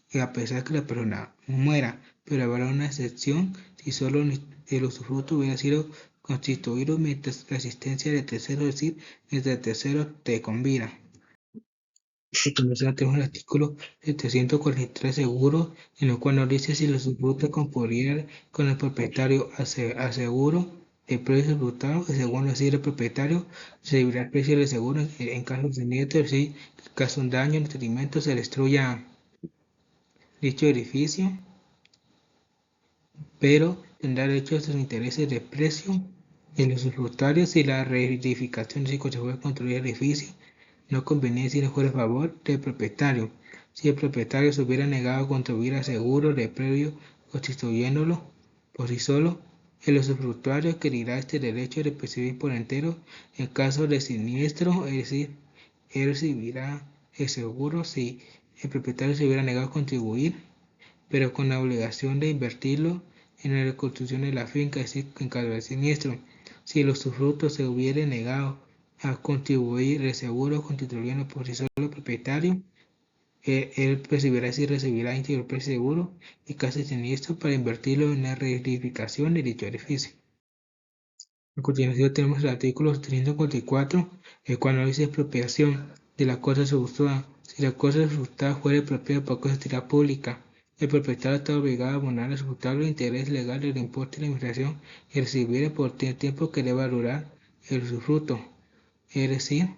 y a pesar que la persona muera, pero habrá una excepción si solo el usufructo hubiera sido constituido mientras la existencia del tercero, es decir, mientras el tercero te con vida. Tenemos el artículo 743 seguro, en el cual nos dice si el usufructo concurriera con el propietario aseguro el precio usufructuado, que según lo decide el propietario, se deberá el precio del seguro en caso de nieto, es decir, en caso de un daño, en detrimento, se destruya dicho edificio, pero tendrá derecho a sus intereses de precio en los usufructuarios si la reedificación, si se puede construir el edificio, no convenía si no fuera a favor del propietario. Si el propietario se hubiera negado a contribuir al seguro de previo constituyéndolo por sí solo, el usufructuario adquirirá este derecho de percibir por entero en caso de siniestro, es decir, él recibirá el seguro si el propietario se hubiera negado a contribuir, pero con la obligación de invertirlo en la reconstrucción de la finca, es decir, en caso de siniestro. Si el usufructo se hubiera negado a contribuir, el seguro constituyendo por sí solo el propietario, él percibirá si recibirá íntegro el precio seguro y caso de siniestro para invertirlo en la reedificación de dicho edificio. A continuación tenemos el artículo 344, el cual nos dice expropiación de la cosa usufructuada. Si la cosa usufructuada fuera expropiada por cosa de utilidad pública, el propietario está obligado a abonar al usufructuario el interés legal del impuesto de la administración que recibiera por el tiempo que deba durar el usufructo, es decir,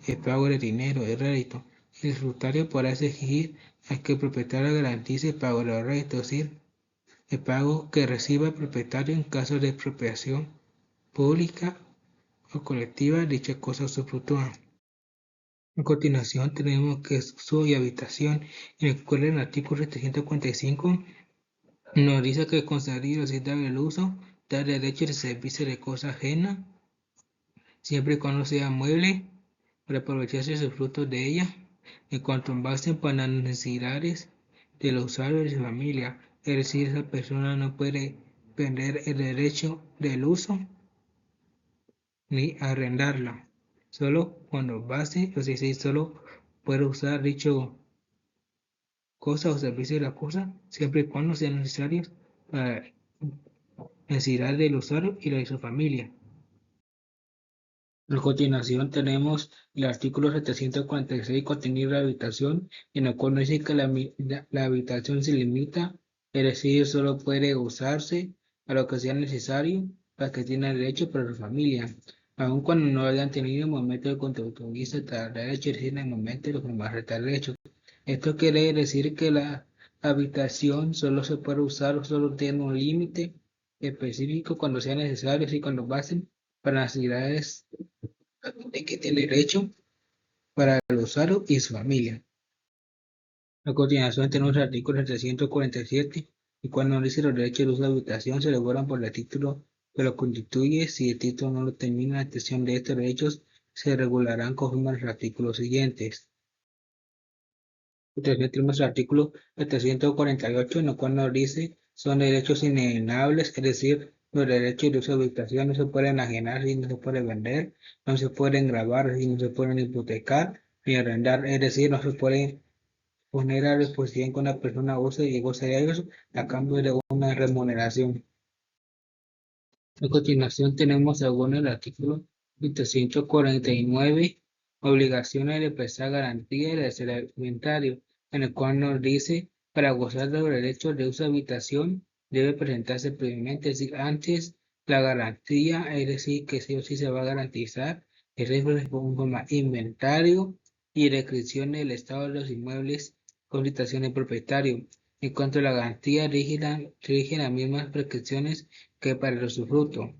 el pago de dinero, de rédito. El usufructuario podrá exigir a que el propietario garantice el pago de los réditos, es decir, el pago que reciba el propietario en caso de expropiación pública o colectiva dicha cosa usufructuada. A continuación tenemos que es uso y habitación, en el cual en el artículo 745 nos dice que conceder o dar el uso da derecho de servicio de cosa ajena, siempre y cuando sea mueble, para aprovecharse sus frutos de ella, en cuanto basten para las necesidades de los usuarios de su familia, es decir, esa persona no puede perder el derecho del uso ni arrendarla, solo cuando base, o sea, si solo puede usar dicho cosa o servicio de la cosa, siempre y cuando sean necesarios para necesidad del usuario y la de su familia. A continuación tenemos el artículo 746 contenido de la habitación, en el cual nos dice que la habitación se limita, es decir, solo puede usarse a lo que sea necesario para que tenga derecho para la familia, aun cuando no hayan tenido el momento de contribuirse tal derecho, es decir, en el momento de los demás tal derecho. Esto quiere decir que la habitación solo se puede usar o solo tiene un límite específico cuando sea necesario y cuando pasen para necesidades de que tiene derecho para el usuario y su familia. A continuación tenemos el artículo 747, y cuando dice los derechos de uso de habitación se regulan por el título que lo constituye. Si el título no lo termina, la extensión de estos derechos se regularán conforme a los artículos siguientes. Entonces tenemos el artículo 748, en el cual nos dice son derechos inalienables, es decir, los derechos de uso de habitación no se pueden enajenar y no se pueden vender, no se pueden grabar y no se pueden hipotecar ni arrendar, es decir, no se pueden poner a disposición que una persona use y goce de ellos a cambio de una remuneración. A continuación tenemos según el artículo 749 obligaciones de prestar garantía y de ser inventario, en el cual nos dice para gozar de los derechos de uso de habitación debe presentarse previamente, es decir, antes la garantía, es decir, que sí o sí se va a garantizar el riesgo de forma inventario y descripciones del estado de los inmuebles con citación del propietario. En cuanto a la garantía, rigen las mismas prescripciones que para el usufructo,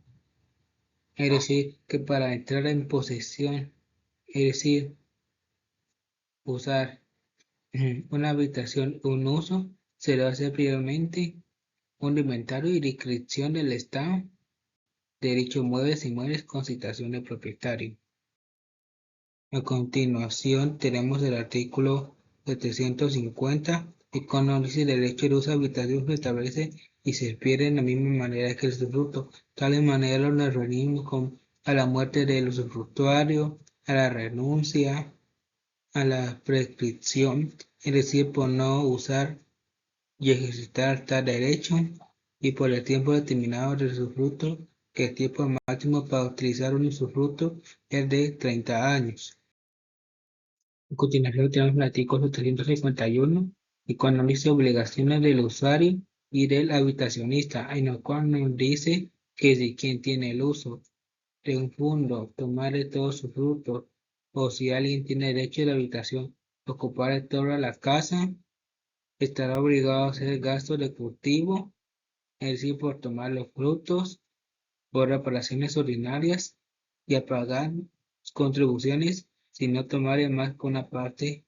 es decir, que para entrar en posesión, es decir, usar una habitación, un uso, se debe hacer previamente un inventario y descripción del estado de dichos muebles y muebles con citación del propietario. A continuación tenemos el artículo 750 y con análisis de derecho de uso de habitación se establece y se refiere en la misma manera que el usufructo. Tal manera nos referimos a la muerte del usufructuario, a la renuncia, a la prescripción, es decir, por no usar y ejercitar tal derecho, y por el tiempo determinado del usufructo, que el tiempo máximo para utilizar un usufructo es de 30 años. A continuación tenemos el artículo 351 y cuando dice obligaciones del usuario y del habitacionista, en el cual nos dice que si quien tiene el uso de un fondo tomar de todos sus frutos, o si alguien tiene derecho de la habitación ocupar de toda la casa, estará obligado a hacer gastos de cultivo, es decir, por tomar los frutos, por reparaciones ordinarias y a pagar contribuciones si no tomare más que una parte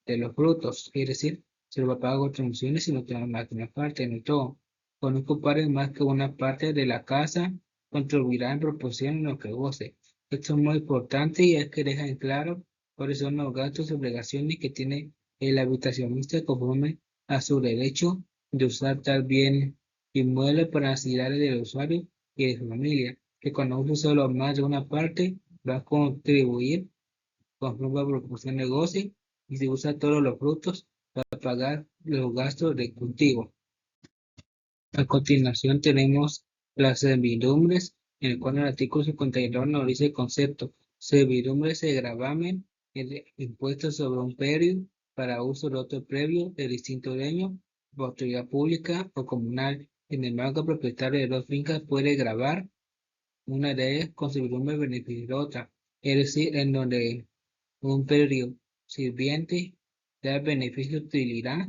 de los frutos, es decir, se le va a pagar contribuciones si no tiene más que una parte, no todo. Por no ocupar más que una parte de la casa, contribuirá en proporción a lo que goce. Esto es muy importante y es que deja en claro cuáles son los gastos y obligaciones que tiene el habitacionista conforme a su derecho de usar tal bien inmueble para necesidades del usuario y de su familia, que cuando use solo más de una parte va a contribuir conforme a proporción de goce y si usa todos los frutos para pagar los gastos de cultivo. A continuación tenemos las servidumbres, en el cual el artículo 52 nos dice el concepto. Servidumbre es el gravamen, el impuesto sobre un predio para uso de otro previo de distinto dueño, por autoridad pública o comunal. Sin embargo, el propietario de dos fincas puede gravar una de ellas con servidumbre beneficio de otra, es decir, en donde un predio sirviente da beneficio de utilidad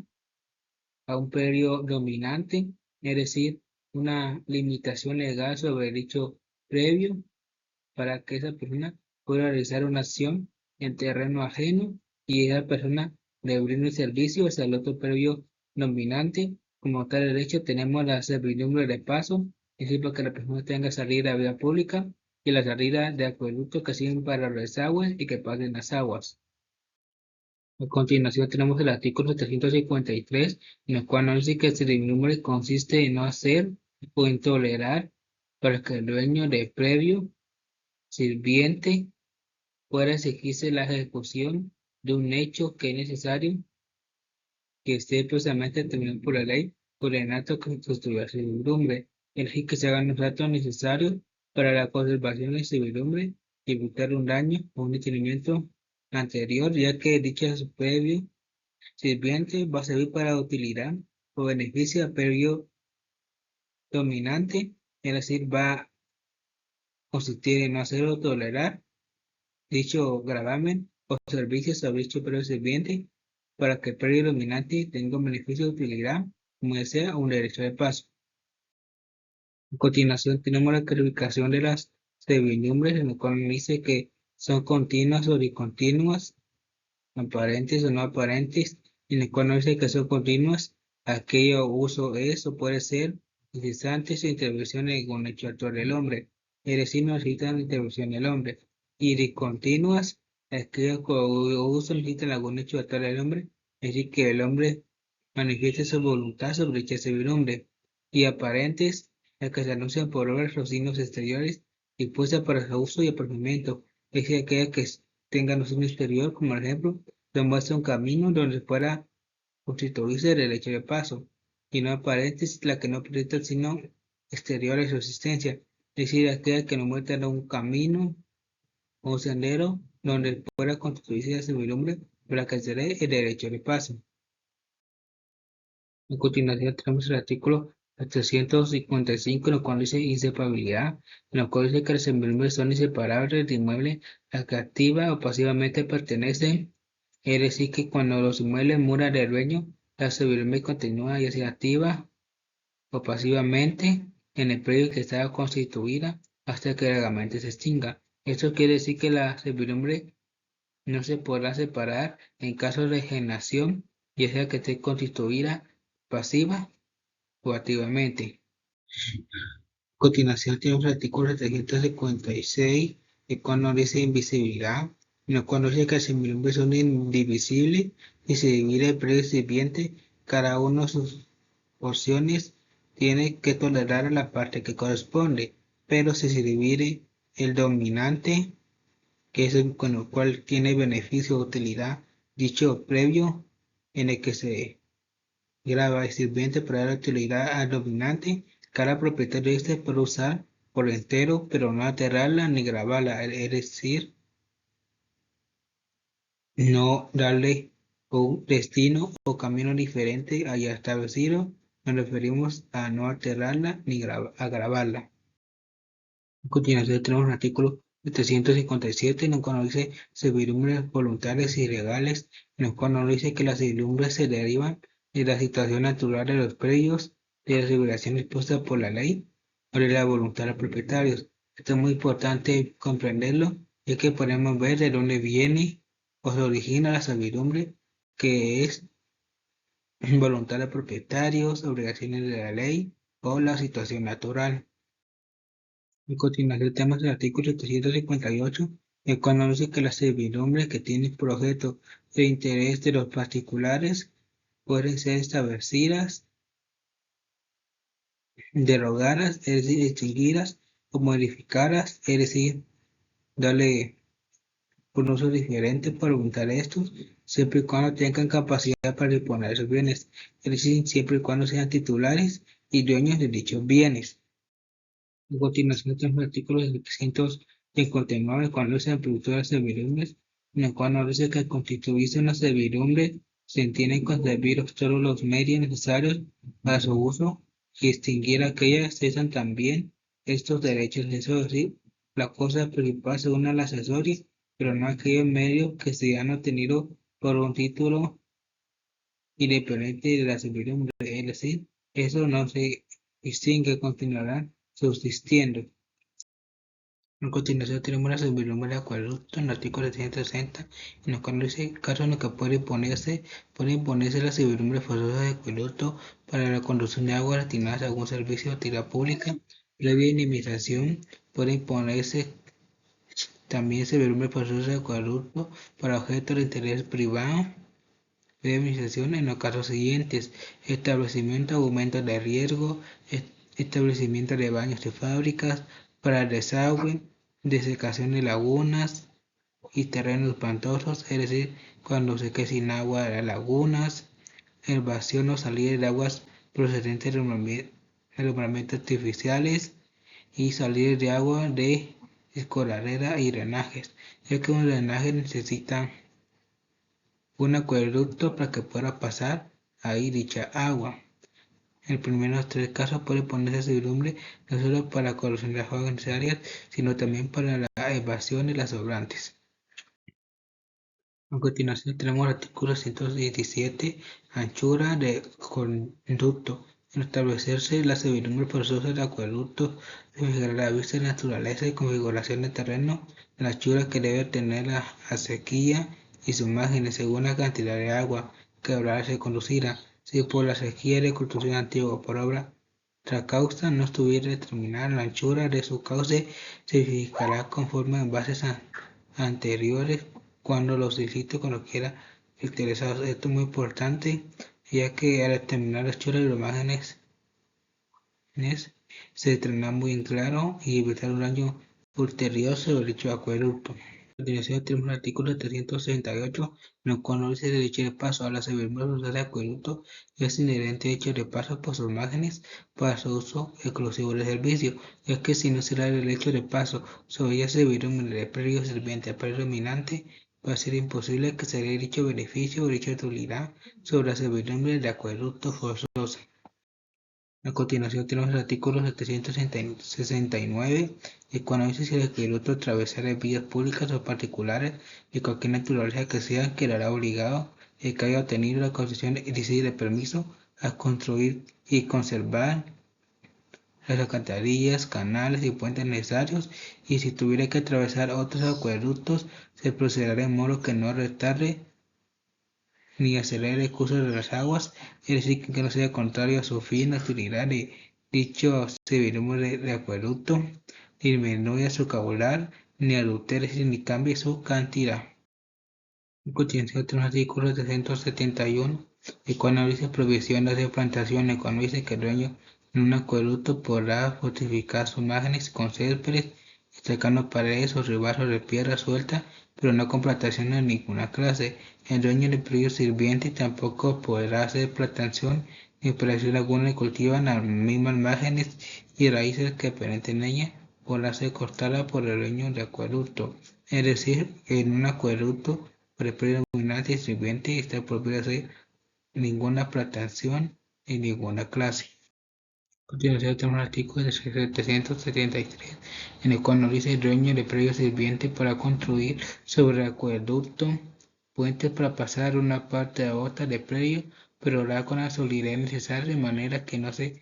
a un predio dominante, es decir, una limitación legal sobre dicho predio para que esa persona pueda realizar una acción en terreno ajeno y esa persona le brinde servicio hacia el otro predio dominante. Como tal derecho tenemos la servidumbre de paso, es decir, para que la persona tenga salida a vía pública y la salida de acueductos que sirven para los desagües y que paguen las aguas. A continuación tenemos el artículo 753, en el cual nos dice que el servidumbre consiste en no hacer o en tolerar para que el dueño de previo sirviente pueda exigirse la ejecución de un hecho que es necesario que esté precisamente determinado por la ley por el acto que constituya la servidumbre, es decir, que se hagan los actos necesarios para la conservación de la servidumbre y evitar un daño o un detenimiento anterior, ya que dicho previo sirviente va a servir para utilidad o beneficio a previo dominante, es decir, va a consistir en no hacerlo tolerar dicho gravamen o servicios sobre dicho previo sirviente para que el previo dominante tenga un beneficio de utilidad, como sea un derecho de paso. A continuación tenemos la calificación de las servidumbres, en el cual dice que son continuas o discontinuas, aparentes o no aparentes, en el cual no dice que son continuas, aquello uso es o puede ser incesante su intervención en un hecho actual del hombre, es decir, no necesitan la intervención del hombre, y discontinuas, aquello uso necesitan algún hecho actual del hombre, es decir, que el hombre manifieste su voluntad sobre dicha servidumbre, y aparentes, las que se anuncian por obras los signos exteriores y puestas para su uso y aparcamiento, es decir, aquellas que tengan un signo exterior, como por ejemplo, demuestra un camino donde pueda constituirse el derecho de paso, y no aparentes la que no presenta el signo exterior de su existencia, es decir, aquella que no muestra un camino o un sendero donde pueda constituirse la servidumbre para que se dé el derecho de paso. A continuación tenemos el artículo 355, en el cual dice inseparabilidad, en el cual dice que las servidumbre son inseparables del inmueble a que activa o pasivamente pertenecen. Es decir, que cuando los inmuebles muran del dueño, la servidumbre continúa ya sea activa o pasivamente en el predio que estaba constituida hasta que legalmente se extinga. Esto quiere decir que la servidumbre no se podrá separar en caso de enajenación, ya sea que esté constituida pasiva o activamente. A continuación tenemos el artículo 756, el cual nos dice invisibilidad, en el cual nos dice que las servidumbre son indivisibles y se divide el predio sirviente, cada uno de sus porciones tiene que tolerar a la parte que corresponde, pero si se divide el dominante, que es el con el cual tiene beneficio o utilidad, dicho previo en el que se graba el sirviente para dar utilidad al dominante, cada propietario de este puede usar por entero, pero no alterarla ni grabarla, es decir, no darle un destino o camino diferente allá establecido. Nos referimos a no alterarla ni a grabarla. A continuación tenemos el artículo 757, en el cual nos dice servidumbres voluntarias y legales, en el cual nos dice que las servidumbres se derivan de la situación natural de los predios, de las regulaciones puestas por la ley o de la voluntad de los propietarios. Esto es muy importante comprenderlo, ya que podemos ver de dónde viene o se origina la servidumbre, que es voluntad de propietarios, obligaciones de la ley o la situación natural. A continuación tenemos el artículo 758, el cual nos dice que las servidumbres que tienen por objeto el interés de los particulares pueden ser establecidas, derogadas, es decir, extinguidas o modificadas, es decir, darle un uso diferente por voluntad de estos, siempre y cuando tengan capacidad para disponer de sus bienes, es decir, siempre y cuando sean titulares y dueños de dichos bienes. A continuación tenemos el artículo 759, cuando dice el producto de las servidumbres, en el cual nos dice que al constituirse una servidumbre se entienden concebidos todos los medios necesarios para su uso y extinguir aquellas cesan también estos derechos. Eso es decir, la cosa principal según el accesorio, pero no aquellos medios que se han obtenido por un título independiente de la servidumbre. Es decir, eso no se extingue, continuará subsistiendo. A continuación tenemos la servidumbre de acueducto en el artículo 760, en el cual dice caso en el que puede imponerse la servidumbre forzosa de acueducto para la conducción de aguas destinadas a algún servicio de utilidad pública. Previa indemnización puede imponerse también servidumbre forzosa de acueducto para objetos de interés privado. Previa indemnización en los casos siguientes: establecimiento, aumento de riesgo, establecimiento de baños de fábricas para el desagüe, desecación de lagunas y terrenos pantosos, es decir, cuando se quede sin agua las lagunas, elevación o salida de aguas procedentes de alumbramientos artificiales y salir de agua de escolarera y drenajes, ya que un drenaje necesita un acueducto para que pueda pasar ahí dicha agua. En el primero de los tres casos puede ponerse servidumbre no solo para la corrosión de las aguas necesarias, sino también para la evasión de las sobrantes. A continuación tenemos el artículo 117, anchura de conducto. En establecerse la servidumbre forzosa del acueducto, se fijará la vista de naturaleza y configuración del terreno, la anchura que debe tener la acequia y sus márgenes según la cantidad de agua que habrá de ser conducida. Si por la acequia de construcción antigua o por obra tracausta no estuviera determinada la anchura de su cauce, se verificará conforme a bases anteriores cuando lo solicite cuando quiera interesados. Esto es muy importante, ya que al determinar la anchura de los márgenes se determina muy en claro y evitar un daño ulterior sobre dicho acueducto. A continuación tenemos el artículo 368, en el cual no dice derecho de paso a la servidumbre de acueducto es inherente derecho de paso por sus márgenes para su uso exclusivo del servicio, ya que si no se da el derecho de paso sobre ella servidumbre de predio sirviente predominante, va a ser imposible que se dé dicho beneficio o dicha utilidad sobre la servidumbre de acueducto forzosa. A continuación tenemos el artículo 769, el cual dice si el acueducto atravesara vías públicas o particulares de cualquier naturaleza que sea, quedará obligado el que haya obtenido la concesión de permiso a construir y conservar las alcantarillas, canales y puentes necesarios, y si tuviera que atravesar otros acueductos, se procederá de modo que no retarde ni acelere el curso de las aguas, es decir, que no sea contrario a su fin la utilidad de dicho servidumbre de acueducto, ni disminuya su caudal, ni adultere ni cambie su cantidad. En continuación tenemos el artículo 371, el cual analiza provisiones de plantaciones, cuando dice que el dueño en un acueducto podrá fortificar sus márgenes con céspedes, destacando paredes o ribasos de piedra suelta, pero no con plantaciones de ninguna clase. El dueño del predio sirviente tampoco podrá hacer plantación ni operación alguna que cultivan las mismas márgenes y raíces que penetren en ella, podrá ser cortada por el dueño del acueducto. Es decir, en un acueducto por el predio dominante y sirviente está prohibido hacer ninguna plantación en ninguna clase. A continuación tenemos el artículo 773, en el cual nos dice el dueño del predio sirviente para construir sobre el acueducto puentes para pasar de una parte a otra del predio, pero hará con la solidez necesaria de manera que no se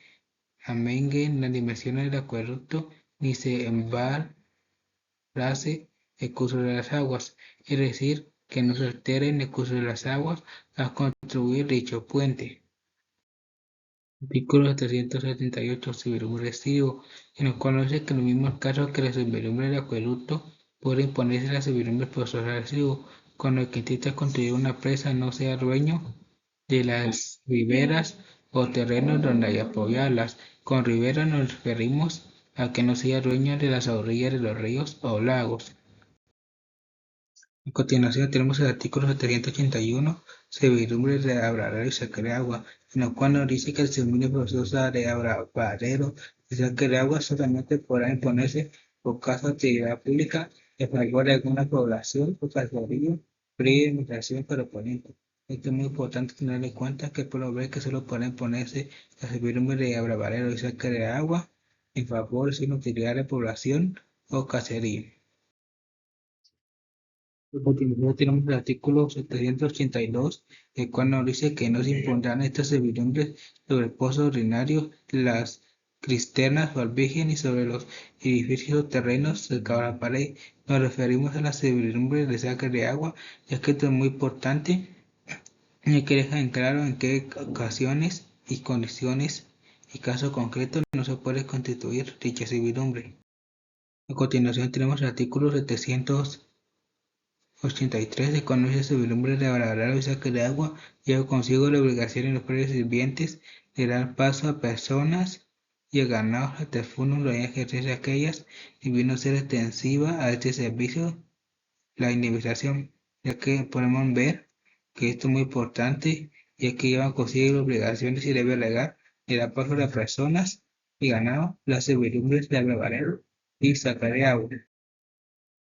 amenguen las dimensiones del acueducto ni se embarrase el curso de las aguas, es decir, que no se altere el curso de las aguas al construir dicho puente. Artículo 378, servidumbre residuo, en el cual dice que en los mismos casos que la servidumbre del acueducto puede imponerse la servidumbre forzosa del residuo, cuando el que intenta construir una presa no sea dueño de las riberas o terrenos donde haya poblarlas. Con ribera nos referimos a que no sea dueño de las orillas de los ríos o lagos. A continuación tenemos el artículo 781, servidumbre de abradero y saque de agua, en el cual nos dice que el servicio forzoso de abradero y saque de agua solamente podrá imponerse por caso de actividad pública en favor de alguna población o categoría previa administración correspondiente. Esto es muy importante tener en cuenta que por lo ver que solo podrá imponerse la servidumbre de abradero y saque de agua en favor sin utilidad de población o caserío. A continuación tenemos el artículo 782, el cual nos dice que no se impondrán estas servidumbres sobre pozos ordinarios, las cisternas o albiges ni sobre los edificios o terrenos cerca de la pared. Nos referimos a las servidumbres de saque de agua, ya que esto es muy importante, y que deja en claro en qué ocasiones y condiciones y casos concretos no se puede constituir dicha servidumbre. A continuación tenemos el artículo 783 se conoce servidumbre de abradero y saque de agua, lleva consigo la obligación en los predios sirvientes de dar paso a personas y a ganados hasta el fondo de ejercer aquellas, y vino a ser extensiva a este servicio la indemnización, ya que podemos ver que esto es muy importante, ya que llevan consigo la obligación de si debe alegar de dar paso a las personas y ganado las servidumbres de abradero y saque de agua.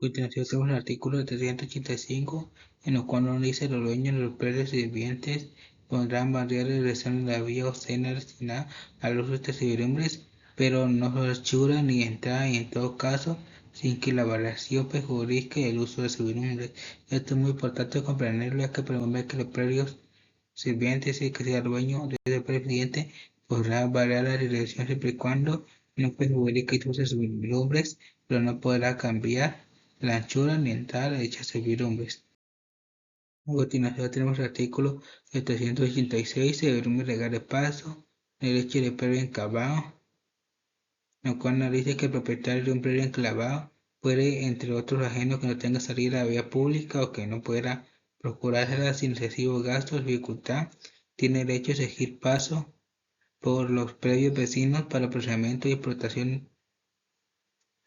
Continuación tenemos el artículo 785, en el cual nos dice los dueños de los predios sirvientes podrán barrer y regresar en la vía o cena destinada al uso de estas servidumbres, pero no hechura ni entrada y en todo caso sin que la variación perjudique el uso de servidumbres. Esto es muy importante comprenderlo, ya que promueve que los predios sirvientes y que sea el dueño del presidente podrá variar la dirección siempre y cuando no perjudique el uso de servidumbres, pero no podrá cambiar la anchura ni entrada de dichas servidumbres. A continuación tenemos el artículo 786, servidumbre legal de paso, derecho de predio enclavado, en el cual nos dice que el propietario de un predio enclavado puede, entre otros ajenos que no tenga salida a la vía pública o que no pueda procurársela sin excesivos gastos o dificultad, tiene derecho a exigir paso por los predios vecinos para el procesamiento y explotación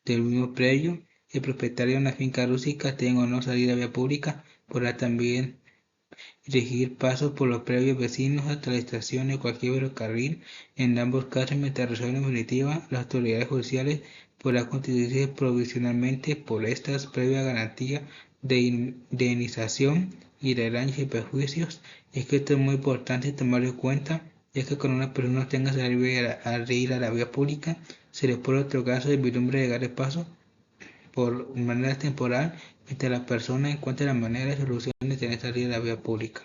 del mismo predio. El propietario de una finca rústica, tenga o no salida a vía pública, podrá también exigir pasos por los predios vecinos hasta la estación de cualquier ferrocarril. En ambos casos, mientras resuelven definitiva, las autoridades judiciales podrán constituirse provisionalmente por estas previa garantía de indemnización y de daños y perjuicios. Es que esto es muy importante tomarlo en cuenta, ya que cuando una persona no tenga salida a ir a la vía pública, se le puede otorgar servidumbre legal de paso por manera temporal mientras la persona encuentra la manera de solución de tener salida a la vía pública.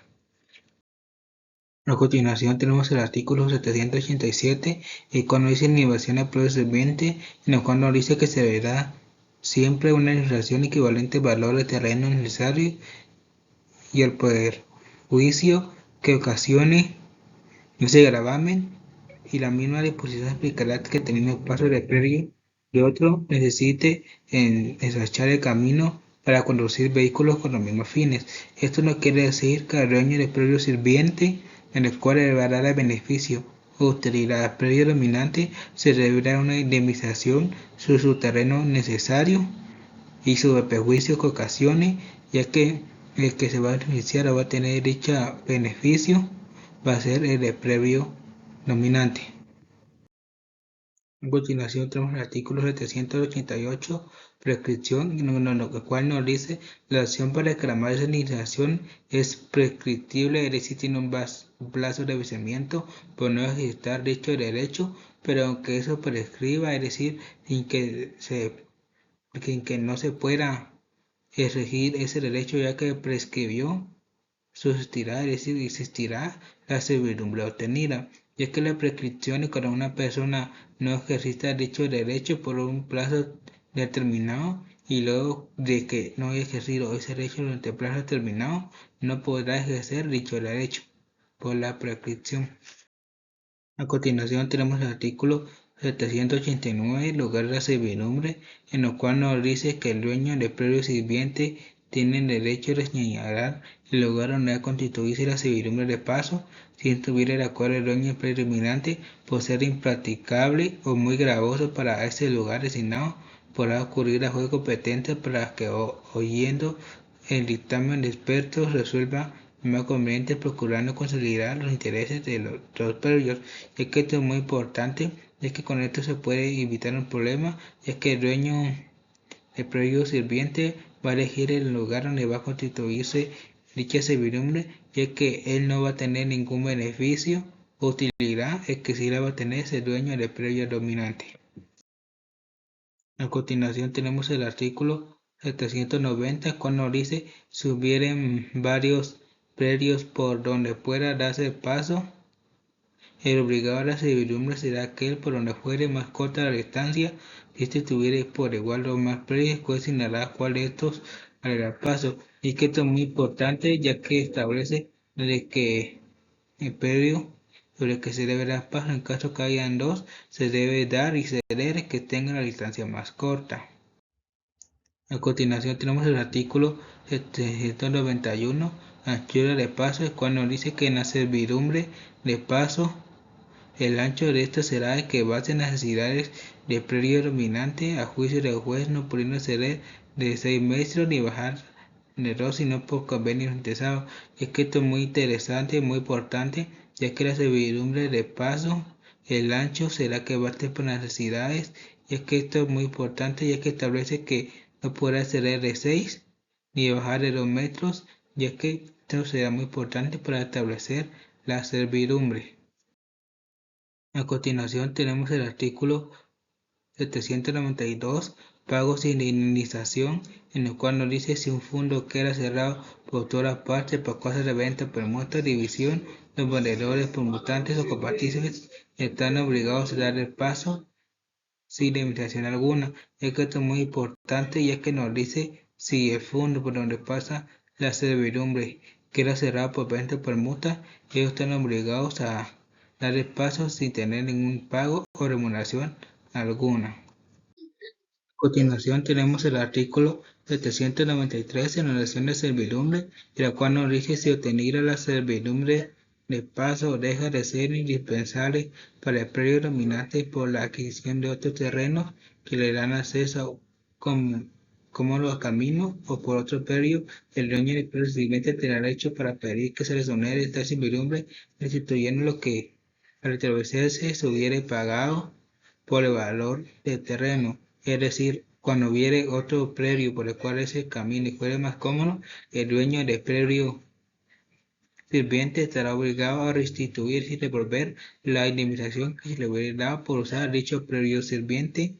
A continuación tenemos el artículo 787, el cual nos dice inhibición al predio sirviente, en el cual nos dice que se deberá siempre una legislación equivalente al valor de terreno necesario y al perjuicio que ocasione ese gravamen, y la misma disposición explicará que teniendo paso de predio de otro necesite ensanchar el camino para conducir vehículos con los mismos fines. Esto no quiere decir que el dueño del predio sirviente en el cual deberá el beneficio o utilidad al predio dominante se deberá una indemnización sobre su terreno necesario y sobre perjuicio que ocasione, ya que el que se va a beneficiar o va a tener dicho beneficio va a ser el predio dominante. A continuación tenemos el artículo 788, prescripción, en lo cual nos dice la acción para reclamar esa indemnización es prescriptible, es decir, tiene un plazo de vencimiento por no ejercitar dicho derecho, pero aunque eso prescriba, es decir, sin que no se pueda exigir ese derecho ya que prescribió, subsistirá, es decir, existirá la servidumbre obtenida, ya que la prescripción es cuando una persona no ejercita dicho derecho por un plazo determinado y luego de que no haya ejercido ese derecho durante el plazo determinado, no podrá ejercer dicho derecho por la prescripción. A continuación tenemos el artículo 789, lugar de la servidumbre, en el cual nos dice que el dueño del predio sirviente tiene derecho a señalar el lugar donde ha constituirse la servidumbre de paso, si estuviera de acuerdo el dueño del predio dominante, por ser impracticable o muy gravoso para ese lugar designado, podrá ocurrir a juez competente para que, oyendo el dictamen de expertos, resuelva más conveniente procurando consolidar los intereses de los dos predios. Es que esto es muy importante, es que con esto se puede evitar un problema, es que el dueño del predio sirviente va a elegir el lugar donde va a constituirse dicha servidumbre, y es que él no va a tener ningún beneficio o utilidad, es que sí la va a tener ese dueño del predio dominante. A continuación tenemos el artículo 790, cuando dice si hubieren varios predios por donde pueda darse paso, el obligado a la servidumbre será aquel por donde fuere más corta la distancia. Si este tuviere por igual o más predios, pues señalará cuál de estos hará paso. Y que esto es muy importante, ya que establece de que el predio sobre el que se debe dar paso en caso que hayan dos, se debe dar y ceder que tengan la distancia más corta. A continuación tenemos el artículo 791, anchura de paso, el cual nos dice que en la servidumbre de paso el ancho de esta será el que base en las necesidades del predio dominante, a juicio del juez, no pudiendo exceder de 6 metros ni bajar de 2, sino por convenio interesado. Es que esto es muy interesante, muy importante, ya que la servidumbre de paso, el ancho será que base por las necesidades, y es que esto es muy importante, ya que establece que no podrá exceder de 6 ni bajar de 2 metros, ya que esto será muy importante para establecer la servidumbre. A continuación tenemos el artículo 792, pagos sin indemnización, en el cual nos dice si un fondo queda cerrado por toda parte por causa de venta, permuta, división, los vendedores, permutantes o copartícipes están obligados a dar el paso sin indemnización alguna, ya que esto es muy importante, ya que nos dice si el fondo por donde pasa la servidumbre queda cerrado por venta o permuta, ellos están obligados a dar el paso sin tener ningún pago o remuneración alguna. A continuación tenemos el artículo 793 en relación de servidumbre, en la cual nos dice si obtener la servidumbre de paso deja de ser indispensable para el predio dominante por la adquisición de otros terrenos que le dan acceso como los caminos o por otro predio, el dueño del predio siguiente tendrá derecho para pedir que se les onere esta servidumbre, restituyendo lo que al establecerse se hubiere pagado por el valor del terreno. Es decir, cuando hubiere otro predio por el cual ese camino y fuere más cómodo, el dueño del predio sirviente estará obligado a restituir y devolver la indemnización que se le hubiera dado por usar dicho predio sirviente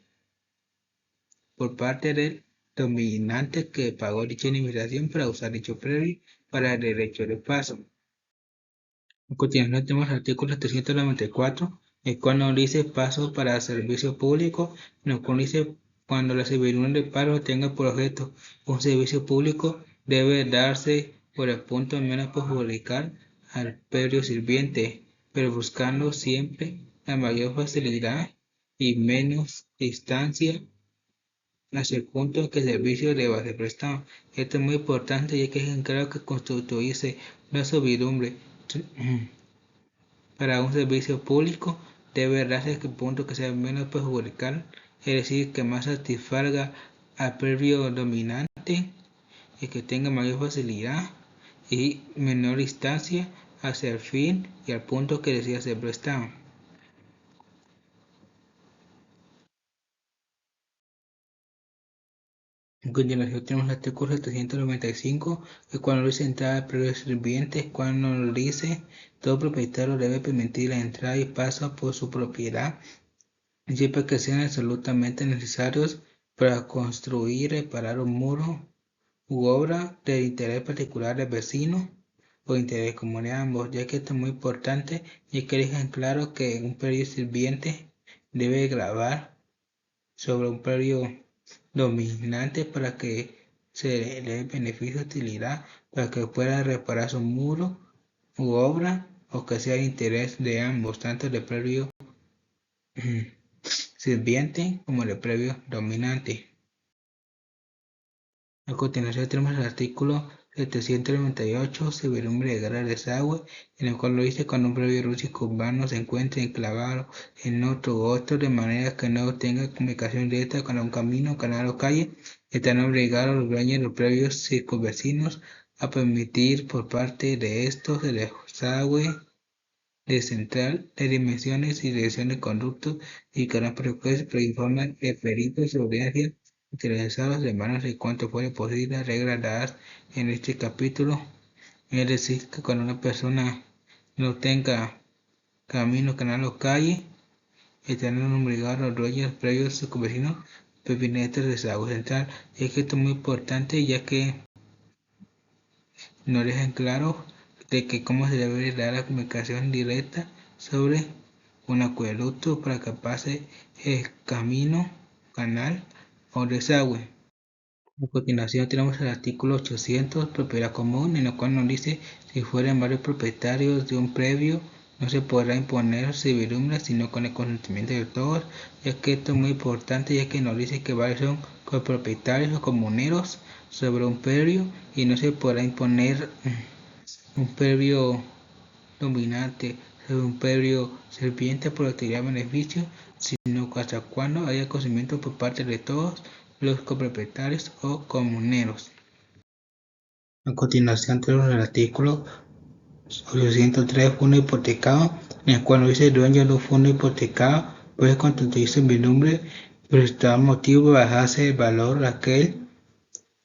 por parte del dominante que pagó dicha indemnización para usar dicho predio para el derecho de paso. A continuación tenemos el artículo 394, el cual nos dice paso para servicio público, nos dice cuando la servidumbre de pago tenga por objeto un servicio público, debe darse por el punto menos perjudicar al predio sirviente, pero buscando siempre la mayor facilidad y menos distancia hacia el punto en que el servicio deba ser prestado. Esto es muy importante ya que es en claro que constituirse una servidumbre para un servicio público debe darse el punto que sea menos perjudicial, es decir, que más satisfaga al predio dominante y que tenga mayor facilidad y menor distancia hacia el fin y al punto que desea ser prestado. A continuación tenemos el artículo 795, el cual nos dice entrada al predio sirviente, cuando nos dice todo propietario debe permitir la entrada y paso por su propiedad, siempre que sean absolutamente necesarios para construir, reparar un muro u obra de interés particular del vecino o interés común de ambos, ya que esto es muy importante, ya que dejan claro que un predio sirviente debe gravar sobre un predio dominante para que se le dé beneficio de utilidad, para que pueda reparar su muro u obra o que sea de interés de ambos, tanto del predio sirviente como del predio dominante. A continuación tenemos el artículo 798, servidumbre de guerra de desagüe, en el cual lo dice cuando un predio rústico urbano se encuentra enclavado en otro u otro, de manera que no tenga comunicación directa con un camino, canal o calle, están obligados los dueños de los predios circunvecinos a permitir por parte de estos el desagüe de central de dimensiones y dirección de conductos y canal pero informan de peritos de audiencia interesados de manos de cuanto fuere posible reglas dadas en este capítulo, es decir, que cuando una persona no tenga camino, canal o calle, estarán obligados los dueños previos circunvecinos pertinentes de desagüe central. Es que esto es muy importante ya que nos dejan claro de que cómo se debe dar la comunicación directa sobre un acueducto para que pase el camino, canal o desagüe. A continuación tenemos el artículo 800, propiedad común, en el cual nos dice si fueran varios propietarios de un predio no se podrá imponer servidumbre sino con el consentimiento de todos, ya que esto es muy importante ya que nos dice que varios son copropietarios o comuneros sobre un predio y no se podrá imponer un predio dominante sobre un predio sirviente por actividad beneficio, sino hasta cuando haya conocimiento por parte de todos los copropietarios o comuneros. A continuación tenemos el artículo 803, fondo hipotecado, en el cual dice el dueño de un fondo hipotecado puede constituirse en servidumbre, pero está motivo de bajarse el valor de aquel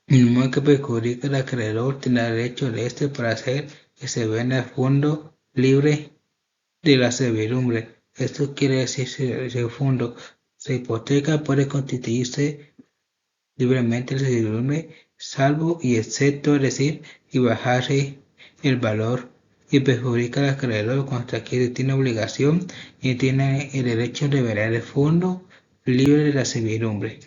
el modo que perjudica al acreedor tendrá derecho de este para hacer que se venda el fondo libre de la servidumbre. Esto quiere decir que si el fondo se hipoteca puede constituirse libremente la servidumbre, salvo y excepto, es decir, y bajarse el valor y perjudica al acreedor contra quien tiene obligación y tiene el derecho de velar el fondo libre de la servidumbre.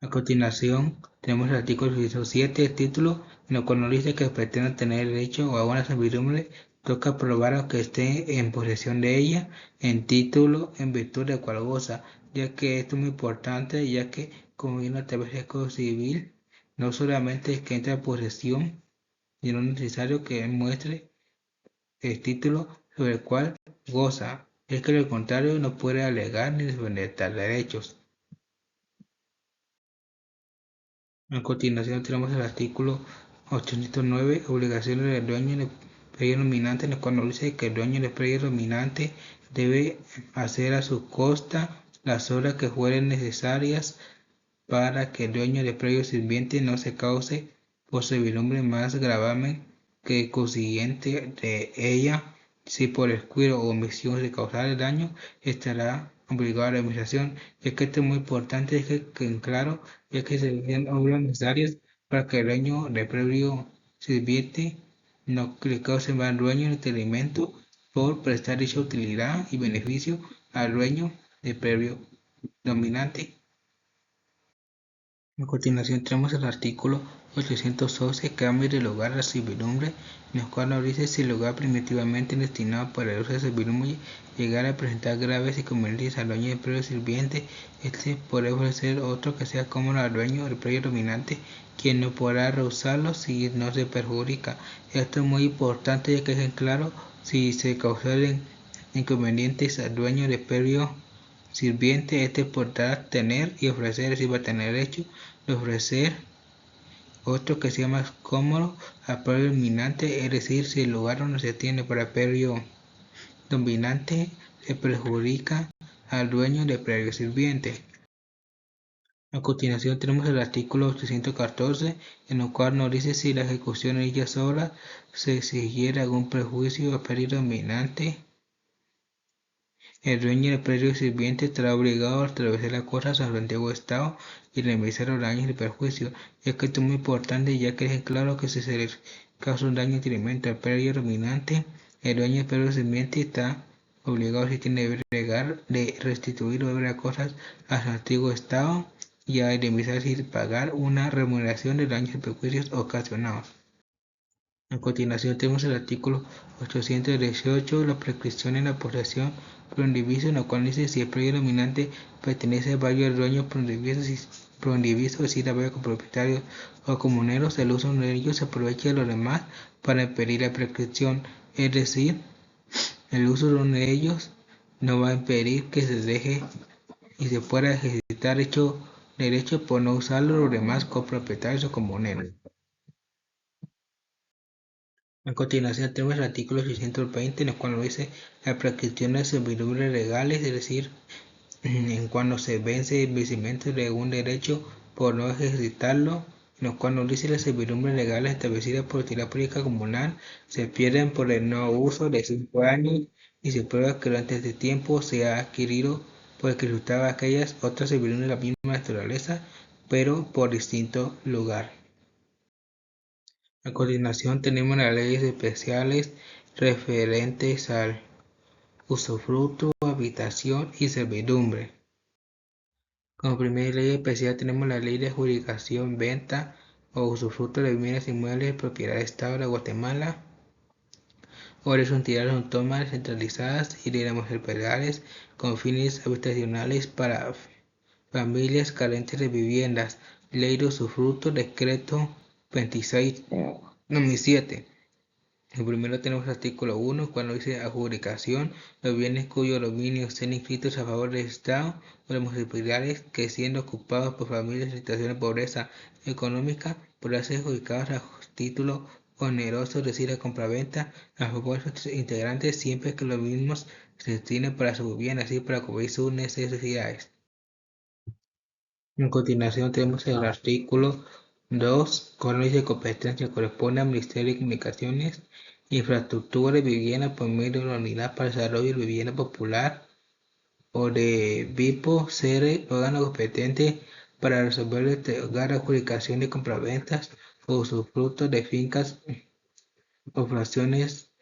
A continuación, tenemos el artículo 107, el título, en el cual nos dice que pretenda tener derecho a una servidumbre, toca probar aunque esté en posesión de ella, en título, en virtud de cual goza, ya que esto es muy importante, ya que, como viene a través del Código Civil, no solamente es que entra en posesión, sino necesario que muestre el título sobre el cual goza, es que de lo contrario no puede alegar ni defender tales derechos. A continuación tenemos el artículo 809, obligaciones del dueño del predio dominante, en el cual nos dice que el dueño del predio dominante debe hacer a su costa las obras que fueren necesarias para que el dueño del predio sirviente no se cause por servidumbre más gravamen que consiguiente de ella, si por descuido o omisión se causara daño, estará obligado a la administración, ya que esto es muy importante, es que en claro, ya que se realizan obras necesarias para que el dueño del predio sirviente no le cause mal al dueño en detrimento por prestar dicha utilidad y beneficio al dueño del predio dominante. A continuación tenemos el artículo 811, cambio de lugar a la servidumbre, en el cual nos dice si el lugar primitivamente destinado para el uso de servidumbre llegara a presentar graves inconvenientes al dueño del predio sirviente, este podrá ofrecer otro que sea cómodo al dueño del predio dominante, quien no podrá rehusarlo si no se perjudica. Esto es muy importante, ya que es en claro si se causaran inconvenientes al dueño del predio sirviente, este podrá tener y ofrecer, si va a tener derecho de ofrecer otro que sea más cómodo al predio dominante, es decir, si el lugar donde se tiene para el predio dominante se perjudica al dueño del predio sirviente. A continuación tenemos el artículo 814, en el cual nos dice si la ejecución de dichas obras se exigiera algún perjuicio al predio dominante. El dueño del predio sirviente estará obligado a establecer las cosas a su antiguo estado y reembolsar los daños y perjuicios, ya que esto es muy importante, ya que es claro que si se les causa un daño detrimento al predio dominante, el dueño del predio sirviente está obligado, si tiene deber de restituir o deber las cosas a su antiguo estado y a indemnizar y pagar una remuneración de daños y perjuicios ocasionados. A continuación tenemos el artículo 818, la prescripción en la posesión por un indiviso, en la cual dice si el predio dominante pertenece a varios dueños por un indiviso, es decir, a varios copropietarios o comuneros, el uso de ellos se aprovecha de los demás para impedir la prescripción, es decir, el uso de uno de ellos no va a impedir que se deje y se pueda ejercitar dicho derecho por no usarlo los demás copropietarios o comuneros. A continuación tenemos el artículo 620, en el cual nos dice la prescripción de servidumbres legales, es decir, en cuando se vence el vencimiento de un derecho por no ejercitarlo, en el cual nos dice las servidumbres legales establecidas por utilidad pública comunal se pierden por el no uso de 5 años y se prueba que durante este tiempo se ha adquirido por el que resultaba aquellas otras servidumbres de la misma naturaleza, pero por distinto lugar. A continuación tenemos las leyes especiales referentes al usufructo, habitación y servidumbre. Como primera ley especial tenemos la ley de adjudicación, venta o usufructo de bienes inmuebles de propiedad del Estado de Guatemala o de sus entidades autónomas descentralizadas y de municipalidades con fines habitacionales para familias carentes de viviendas. Ley de usufructo, decreto 26/2007. El primero tenemos el artículo 1, cuando dice adjudicación, los bienes cuyo dominio estén inscritos a favor del Estado o de municipalidades que siendo ocupados por familias en situación de pobreza económica podrán ser adjudicados a título oneroso, es decir, a compraventa a favor de sus integrantes siempre que los mismos se destinen para su vivienda, así para cubrir sus necesidades. A continuación tenemos el artículo 2, órdenes de competencia corresponde al Ministerio de Comunicaciones, Infraestructura y Vivienda por medio de la Unidad para el Desarrollo de Vivienda Popular o de BIPO, ser el órgano competente para resolver y otorgar adjudicación de compraventas o usufructos de fincas o fracciones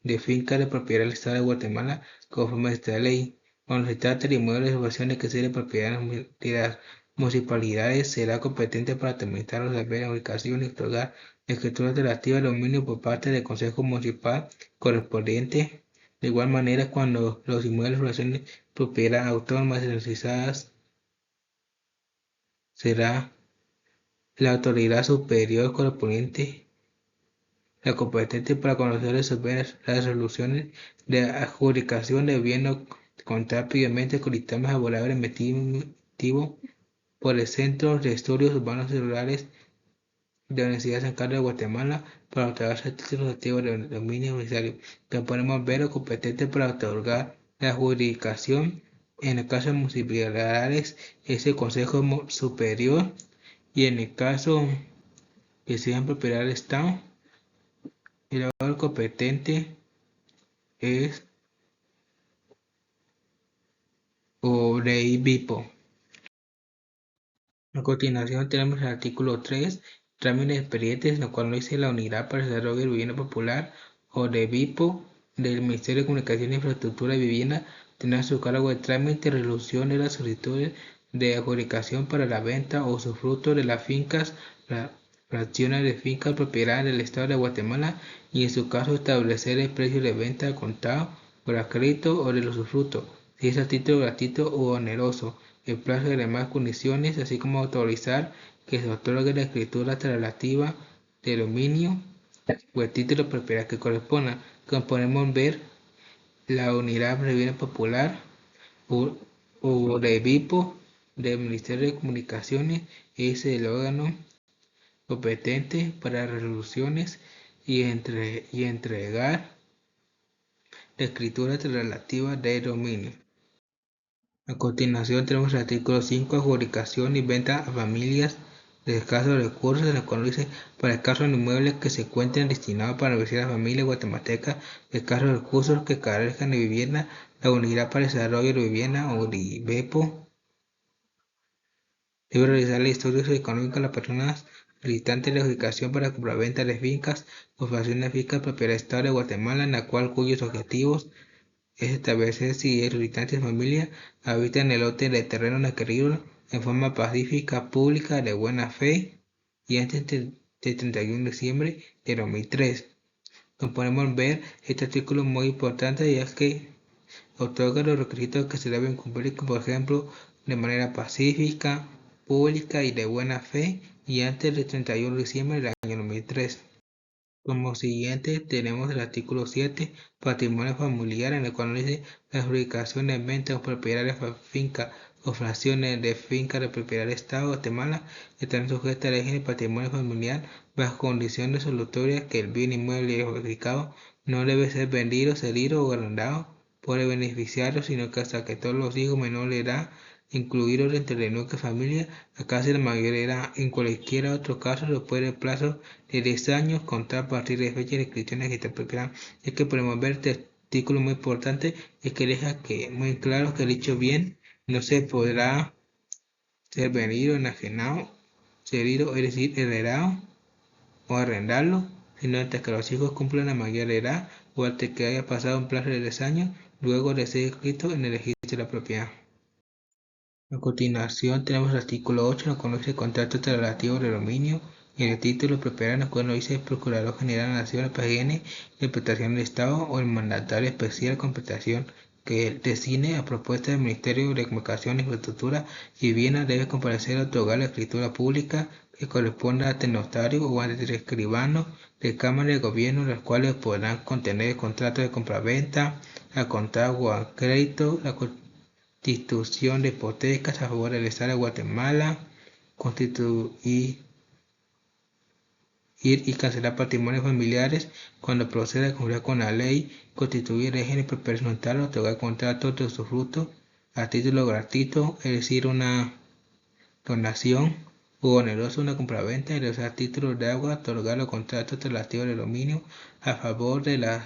de fincas de propiedad del Estado de Guatemala conforme a esta ley. Cuando se trata de inmuebles o fracciones que sean de propiedad de las municipalidades, será competente para administrar los deberes de ubicación y otorgar escrituras relativas al dominio por parte del Consejo Municipal correspondiente. De igual manera, cuando los inmuebles o fracciones de propiedad autónoma centralizadas, será la autoridad superior correspondiente la competente para conocer y resolver las resoluciones de adjudicación debiendo contar previamente con dictámenes favorables emitidos por el Centro de Estudios Urbanos y Rurales de la Universidad de San Carlos de Guatemala para otorgar el título relativo del dominio necesario, que podemos ver o competente para otorgar la adjudicación. En el caso de municipalidades es el Consejo Superior y en el caso que sean propiedad del Estado, el órgano competente es o ley BIPO. A continuación tenemos el artículo 3, trámites expedientes, en el cual dice la Unidad para el Desarrollo de Vivienda Popular o de BIPO del Ministerio de Comunicación, Infraestructura y Vivienda tendrá a su cargo el trámite y resolución de las solicitudes de adjudicación para la venta o usufructo de las fincas, fracciones de fincas propiedad del Estado de Guatemala y en su caso establecer el precio de venta al contado por escrito o del usufructo, si es a título gratuito o oneroso, el plazo de demás condiciones, así como autorizar que se otorgue la escritura relativa de dominio o el título de propiedad que corresponda. Como podemos ver, la Unidad de Vivienda Popular o de BIPO del Ministerio de Comunicaciones es el órgano competente para resoluciones y entregar la escritura relativa de dominio. A continuación tenemos el artículo 5, adjudicación y venta a familias de escasos recursos, en el cual dice, para el caso de inmuebles que se encuentren destinados para beneficiar a familias guatemaltecas de escasos recursos que carezcan de vivienda, la Unidad para el Desarrollo de Vivienda o BEPO debe realizar estudios económicos a las personas solicitantes de adjudicación para compraventa de fincas o fracciones de fincas de propiedad del Estado de Guatemala, en la cual cuyos objetivos es establecer si el habitante de familia habita en el lote de terreno adquirido en forma pacífica, pública, de buena fe y antes del 31 de diciembre de 2003. Como podemos ver, este artículo es muy importante ya que otorga los requisitos que se deben cumplir, como por ejemplo, de manera pacífica, pública y de buena fe y antes del 31 de diciembre del año 2003. Como siguiente tenemos el artículo 7, patrimonio familiar, en el cual dice la adjudicación de venta o propiedad de finca o fracciones de finca de propiedad del Estado de Guatemala están sujetas al régimen de patrimonio familiar bajo condiciones solutorias que el bien inmueble adjudicado no debe ser vendido, cedido o arrendado por el beneficiario, sino que hasta que todos los hijos menores de edad incluidos entre la nueva familia, a casi la mayor edad. En cualquier otro caso, después del plazo de 10 años, contar a partir de fecha de inscripción de esta propiedad. Es que podemos ver este artículo muy importante, es que deja que muy claro que dicho bien no se podrá ser vendido, enajenado, cedido, es decir, heredado o arrendarlo, sino hasta que los hijos cumplan la mayor edad o hasta que haya pasado un plazo de 10 años luego de ser inscrito en el registro de la propiedad. A continuación tenemos el artículo 8, en el cual dice contrato relativo de dominio, y en el título propiedad, en el cual dice Procurador General de la Nación, PGN, interpretación del Estado o el mandatario especial de competencia que designe a propuesta del Ministerio de Comunicación, Infraestructura y Vivienda debe comparecer a otorgar la escritura pública que corresponda ante notario o ante el escribano de Cámara de Gobierno, los cuales podrán contener el contrato de compraventa, a contado o a crédito, la constitución de hipotecas a favor del Estado de Guatemala, constituir y cancelar patrimonios familiares cuando proceda a cumplir con la ley, constituir régimen personal, otorgar contratos de usufructo a título gratuito, es decir, una donación u oneroso una compraventa, realizar títulos de agua, otorgar los contratos relativos al dominio a favor de las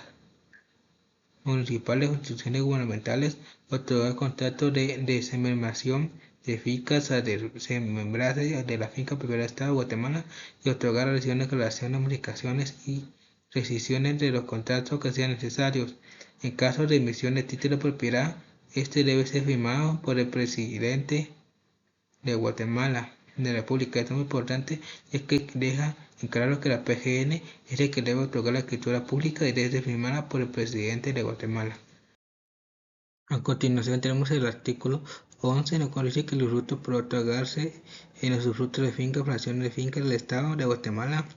municipales o instituciones gubernamentales, otorgar contratos de desmembración de fincas a desmembrarse de la finca propiedad del Estado de Guatemala y otorgar relaciones, declaraciones, modificaciones y rescisiones de los contratos que sean necesarios. En caso de emisión de título de propiedad, este debe ser firmado por el presidente de Guatemala, de la República. Esto es muy importante, es que deja en claro que la PGN es el que debe otorgar la escritura pública y debe ser firmada por el presidente de Guatemala. A continuación tenemos el artículo 11, en el cual dice que el usufructo puede otorgarse en los usufructos de finca, fracciones de finca del Estado de Guatemala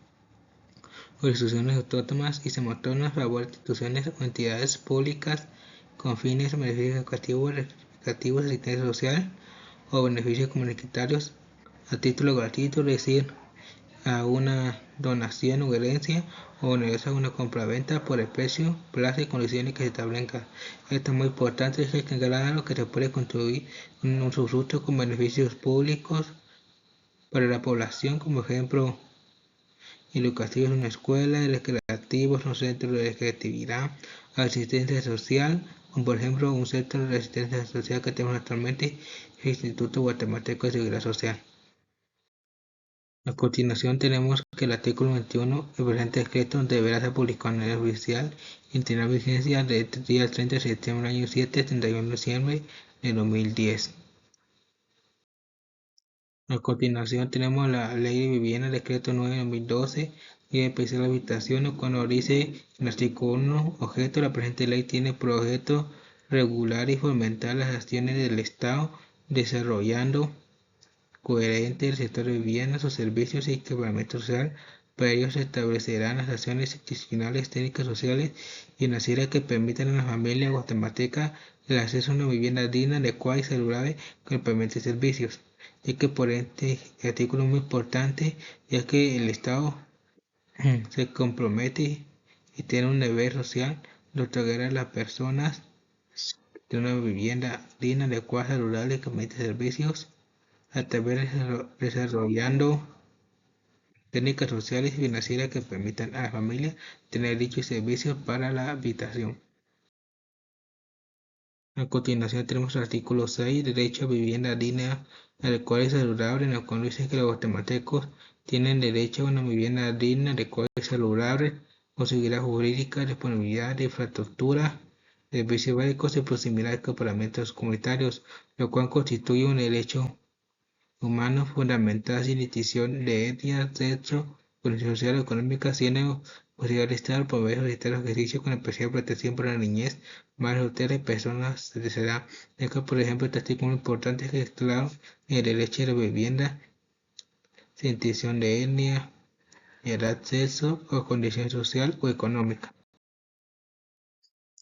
o instituciones autónomas y semiautónomas a favor de instituciones o entidades públicas con fines de beneficios educativos, recreativos, asistencia social o beneficios comunitarios a título gratuito, es decir, a una donación o herencia o negocio a una compraventa por el precio, plazo y condiciones que se establezcan. Esto es muy importante, es que claro que se puede construir un usufructo con beneficios públicos para la población, como ejemplo educativos en una escuela, recreativos, un centro de recreatividad, asistencia social, como por ejemplo un centro de asistencia social que tenemos actualmente, el Instituto Guatemalteco de Seguridad Social. A continuación tenemos que el artículo 21, el presente decreto deberá ser publicado en el oficial y tendrá vigencia del día 30 de septiembre del año 7, 31 de diciembre de 2010. A continuación tenemos la Ley de Vivienda, decreto 9 de 2012, y de especial de habitación, cuando dice en el artículo 1, objeto, la presente ley tiene por objeto regular y fomentar las acciones del Estado, desarrollando coherente el sector de vivienda, sus servicios y equipamiento social. Para ello se establecerán las acciones institucionales, técnicas, sociales y financieras que permitan a la familia guatemalteca el acceso a una vivienda digna, adecuada y saludable con equipamiento y servicios. Y que por este artículo es muy importante, ya que el Estado se compromete y tiene un deber social de otorgar a las personas de una vivienda digna, adecuada, saludable, con servicios, a través de desarrollando técnicas sociales y financieras que permitan a la familia tener dichos servicios para la habitación. A continuación tenemos el artículo 6, derecho a vivienda digna, adecuada y saludable, en el cual dice que los guatemaltecos tienen derecho a una vivienda digna, adecuada y saludable, con seguridad jurídica, disponibilidad de infraestructura, servicios básicos y proximidad de equipamientos comunitarios, lo cual constituye un derecho humano fundamental sin distinción de etnia, sexo, condición social o económica, siendo posibilidad de estar proveer solicitar ejercicio con especial protección para la niñez, madres solteras y personas de tercera edad. Es que, por ejemplo, este artículo importante es que es claro el derecho a la vivienda sin distinción de etnia, edad, sexo o condición social o económica.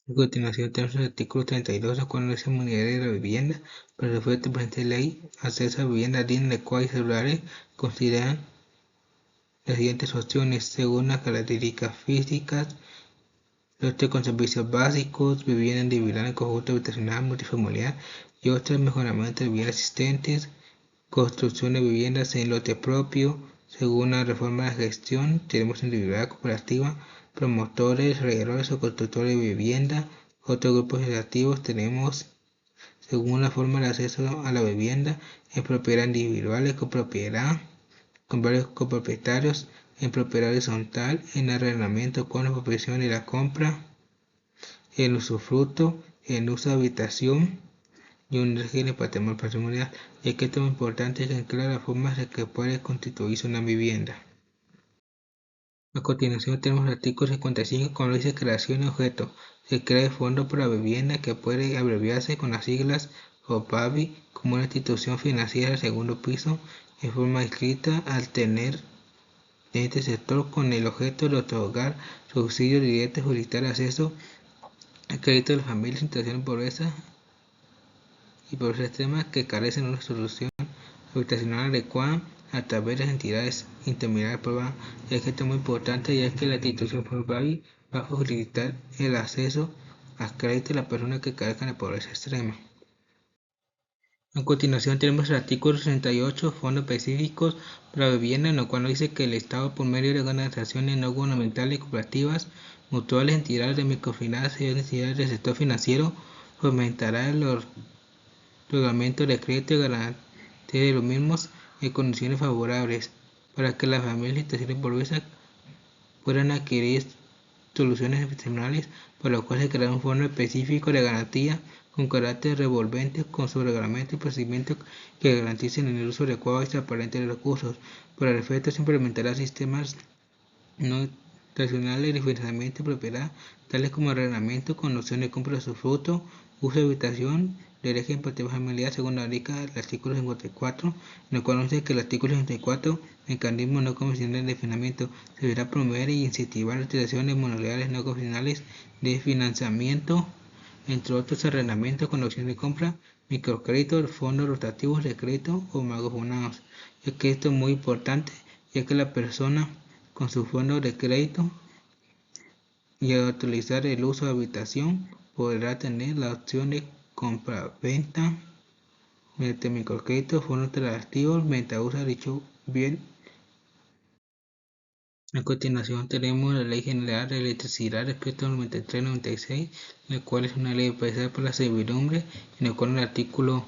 A continuación tenemos el artículo 32, cuando se mundial de la vivienda, para el efecto de presente ley, acceso a vivienda digna, adecuada y saludable, consideran las siguientes opciones según las características físicas: lote con servicios básicos, vivienda individual en conjunto habitacional multifamiliar y otros mejoramientos de viviendas existentes, construcción de viviendas en lote propio. Según la reforma de la gestión, tenemos individual, cooperativa, promotores, regidores o constructores de vivienda. Otros grupos legislativos tenemos, según la forma de acceso a la vivienda, en propiedad individual, en copropiedad, con varios copropietarios, en propiedad horizontal, en arrendamiento con la expropiación y la compra, en usufructo, en uso de habitación y un régimen patrimonial, ya que esto es muy importante que aclara las formas de que puede constituirse una vivienda. A continuación tenemos el artículo 55, cuando dice creación de objeto. Se crea el Fondo para Vivienda, que puede abreviarse con las siglas FOPAVI, como una institución financiera de segundo piso en forma escrita al tener en este sector con el objeto de otorgar subsidios directos y facilitar acceso al crédito de las familias en situación de pobreza y pobreza extrema que carecen de una solución habitacional adecuada a través de las entidades intermediarias privadas. Ya que esto es muy importante, ya que la institución FOPAVI va a facilitar el acceso al crédito de las personas que carezcan de pobreza extrema. A continuación tenemos el artículo 68, fondos específicos para vivienda, en el cual dice que el Estado, por medio de organizaciones no gubernamentales, cooperativas, mutuales, entidades de microfinanzas y entidades del sector financiero, fomentará el otorgamiento de crédito y garantía de los mismos en condiciones favorables para que las familias en situación de pobreza puedan adquirir soluciones excepcionales, por lo cual se creará un fondo específico de garantía con carácter revolvente con su reglamento y procedimientos que garanticen el uso adecuado y transparente de recursos. Para el efecto se implementará sistemas no tradicionales de financiamiento de propiedad, tales como arrendamiento con opción de compra de su fruto, uso de habitación, de régimen hipoteca familiar según la indica el artículo 54, en el cual dice que el artículo 64, mecanismos no convencionales de financiamiento, se deberá promover e incentivar la utilización de modalidades no convencionales de financiamiento, entre otros arrendamientos con opción de compra, microcréditos, fondos rotativos de crédito o mancomunados, ya que esto es muy importante, ya que la persona con su fondo de crédito y al utilizar el uso de habitación podrá tener la opción de compra-venta mediante microcrédito, fondos alternativos mientras usa dicho bien. A continuación tenemos la Ley General de Electricidad respecto al 93-96, la cual es una ley especial para la servidumbre, en el cual el artículo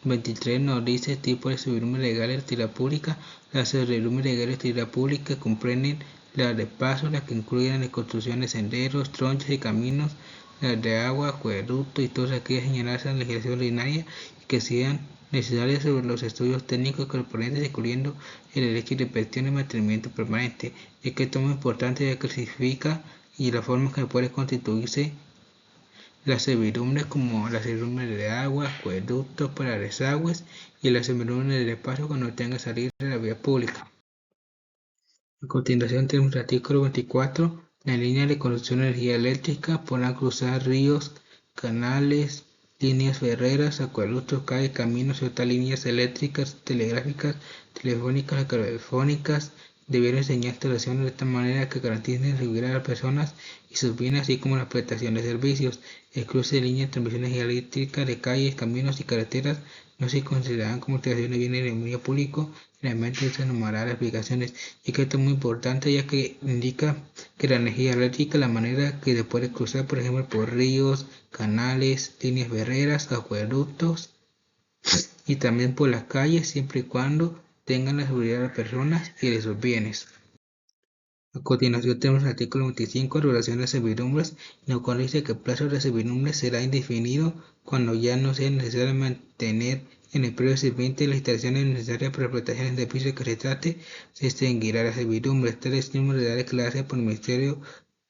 23 nos dice tipo de servidumbre legal de utilidad pública. Las servidumbres legales de utilidad pública comprenden las de paso, las que incluyen la construcción de senderos, tronchas y caminos, las de agua, acueducto y todas aquellas señaladas en la legislación ordinaria y que sean necesarias sobre los estudios técnicos correspondientes, incluyendo el derecho de inspección y mantenimiento permanente, ya que esto es muy importante ya que clasifica y la forma que puede constituirse las servidumbres como las servidumbres de agua, acueductos para desagües y las servidumbres de paso cuando tenga que salir de la vía pública. A continuación tenemos el artículo 24. Las líneas de conducción de energía eléctrica podrán cruzar ríos, canales, líneas ferreras, acueductos, calles, caminos y otras líneas eléctricas, telegráficas, telefónicas o telefónicas. Debieron diseñar instalaciones de esta manera que garanticen la seguridad de las personas y sus bienes, así como la prestación de servicios. El cruce de líneas de transmisión de energía eléctrica de calles, caminos y carreteras no se considerarán como utilización de bienes de dominio público. Realmente se enumerarán las aplicaciones, y que esto es muy importante ya que indica que la energía eléctrica, la manera que se puede cruzar, por ejemplo, por ríos, canales, líneas ferreras, acueductos y también por las calles, siempre y cuando tengan la seguridad de las personas y de sus bienes. A continuación tenemos el artículo 25, regulación de servidumbres, en el cual dice que el plazo de servidumbre será indefinido cuando ya no sea necesario mantener en el periodo sirviente las instalaciones necesarias para la prestación del servicio que se trate, se extinguirá la servidumbre. Este estímulo de declararse por el Ministerio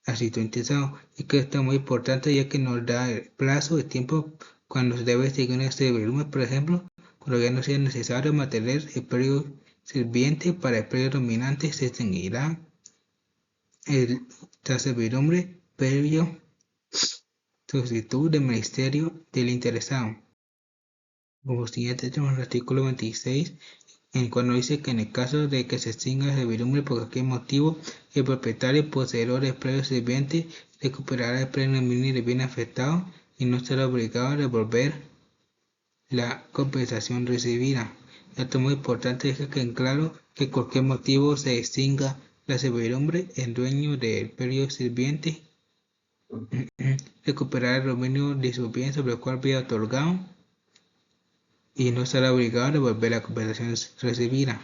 Interesado, y que esto es muy importante ya que nos da el plazo de tiempo cuando se debe seguir una servidumbre, por ejemplo, cuando ya no sea necesario mantener el periodo sirviente para el periodo dominante, se extinguirá la servidumbre previo solicitud del Ministerio del Interesado. Como siguiente tenemos el artículo 26, en cuando dice que en el caso de que se extinga la servidumbre por cualquier motivo, el propietario poseedor del predio sirviente recuperará el predio mínimo de bien afectado y no será obligado a devolver la compensación recibida. Esto es muy importante, deja que en claro que cualquier motivo se extinga la servidumbre, el dueño del predio sirviente recuperará el dominio de su bien sobre el cual había otorgado y no será obligado a devolver la compensación recibida.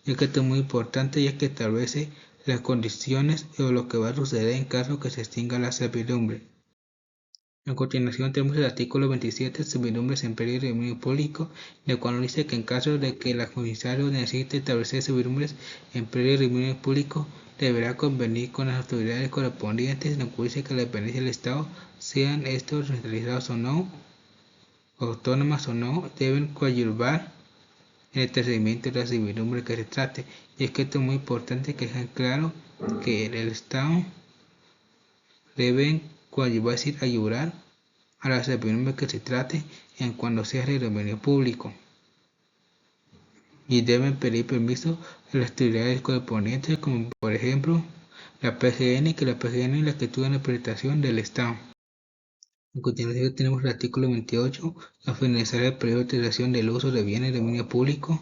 Ya que esto es muy importante ya que establece las condiciones o lo que va a suceder en caso que se extinga la servidumbre. A continuación tenemos el artículo 27, servidumbres en periodo de dominio público, en el cual dice que en caso de que el comisario necesite establecer servidumbres en periodo de dominio público, deberá convenir con las autoridades correspondientes, en lo que dice que la dependencia del Estado, sean estos centralizados o no, autónomas o no, deben coadyuvar en el procedimiento de la servidumbre que se trate. Y es que esto es muy importante que dejen claro que el Estado debe coadyuvar, es decir, ayudar a la servidumbre que se trate en cuando sea de dominio público. Y deben pedir permiso a las autoridades correspondientes, como por ejemplo la PGN, que la PGN es la que tuvo la interpretación del Estado. A continuación tenemos el artículo 28. Al finalizar el periodo de utilización del uso de bienes de dominio público,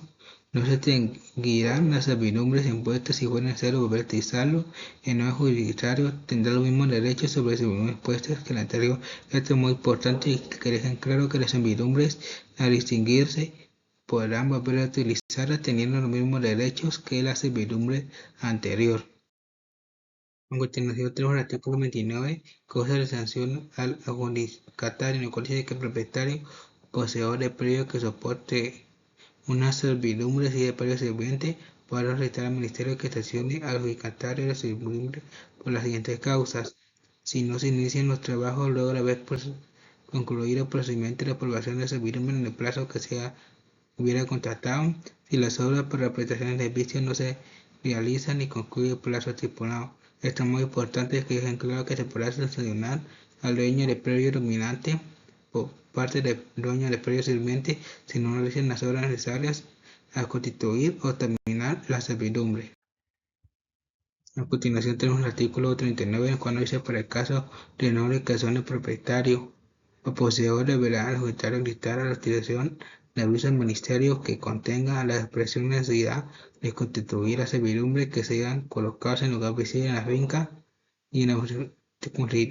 no se extinguirán las servidumbres impuestas si fuera necesario volver a utilizarlo. El nuevo judiciario tendrá los mismos derechos sobre servidumbres impuestas que el anterior. Esto es muy importante y que dejen claro que las servidumbres, al extinguirse, podrán volver a utilizarlas teniendo los mismos derechos que la servidumbre anterior. A continuación tenemos el artículo 29, causa de sanción al adjudicatario en el cual dice que el propietario poseedor de predio que soporte una servidumbre y de predio sirviente podrá solicitar al Ministerio que sancione al adjudicatario de la servidumbre por las siguientes causas. Si no se inician los trabajos luego de haber concluido el procedimiento de aprobación de la servidumbre en el plazo que se hubiera contratado, si las obras para la prestación de servicios no se realizan ni concluye el plazo estipulado. Esto es muy importante que dejen claro que se podrá sancionar al dueño de predio dominante por parte del dueño de predio sirviente si no realizan las obras necesarias a constituir o terminar la servidumbre. A continuación tenemos el artículo 39, en el cual dice: para el caso de no declaración del propietario o poseedor deberá el adjudicatario listar a la utilización de aviso al ministerio que contenga la expresión necesidad de constituir la servidumbre que sean colocados en lugar visible en la finca y en la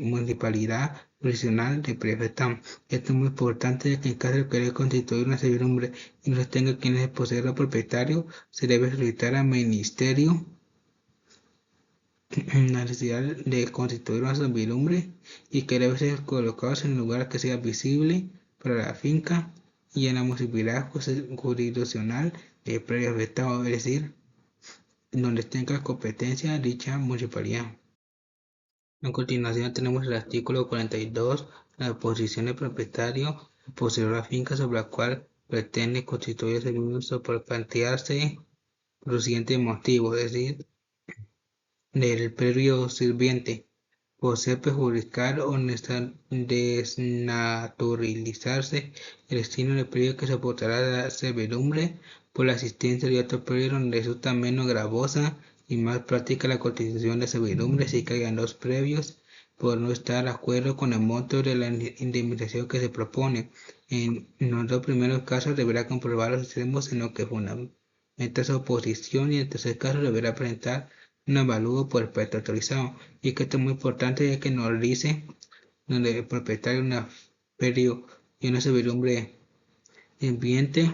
municipalidad jurisdiccional de prefectura. Esto es muy importante, que en caso de querer constituir una servidumbre y no se tenga quien es el poseedor o propietario, se debe solicitar al ministerio la necesidad de constituir una servidumbre y que debe ser colocados en un lugar que sea visible para la finca y en la municipalidad jurisdiccional de previo afectado, es decir, donde tenga competencia dicha municipalidad. A continuación tenemos el artículo 42, la posición del propietario o poseedor de la finca sobre la cual pretende constituir el servicio por plantearse por los siguientes motivos, es decir, del predio sirviente, posee, perjudicar o desnaturalizarse el destino del predio que soportará la servidumbre por la existencia de otro predio donde resulta menos gravosa y más práctica la constitución de servidumbre si caigan dos previos por no estar de acuerdo con el monto de la indemnización que se propone. En los dos primeros casos deberá comprobar los extremos en lo que fundamenta su oposición, y en el tercer caso deberá presentar un avalúo por el proyecto autorizado. Y que esto es muy importante, ya que nos dice donde el propietario de una predio y una servidumbre ambiente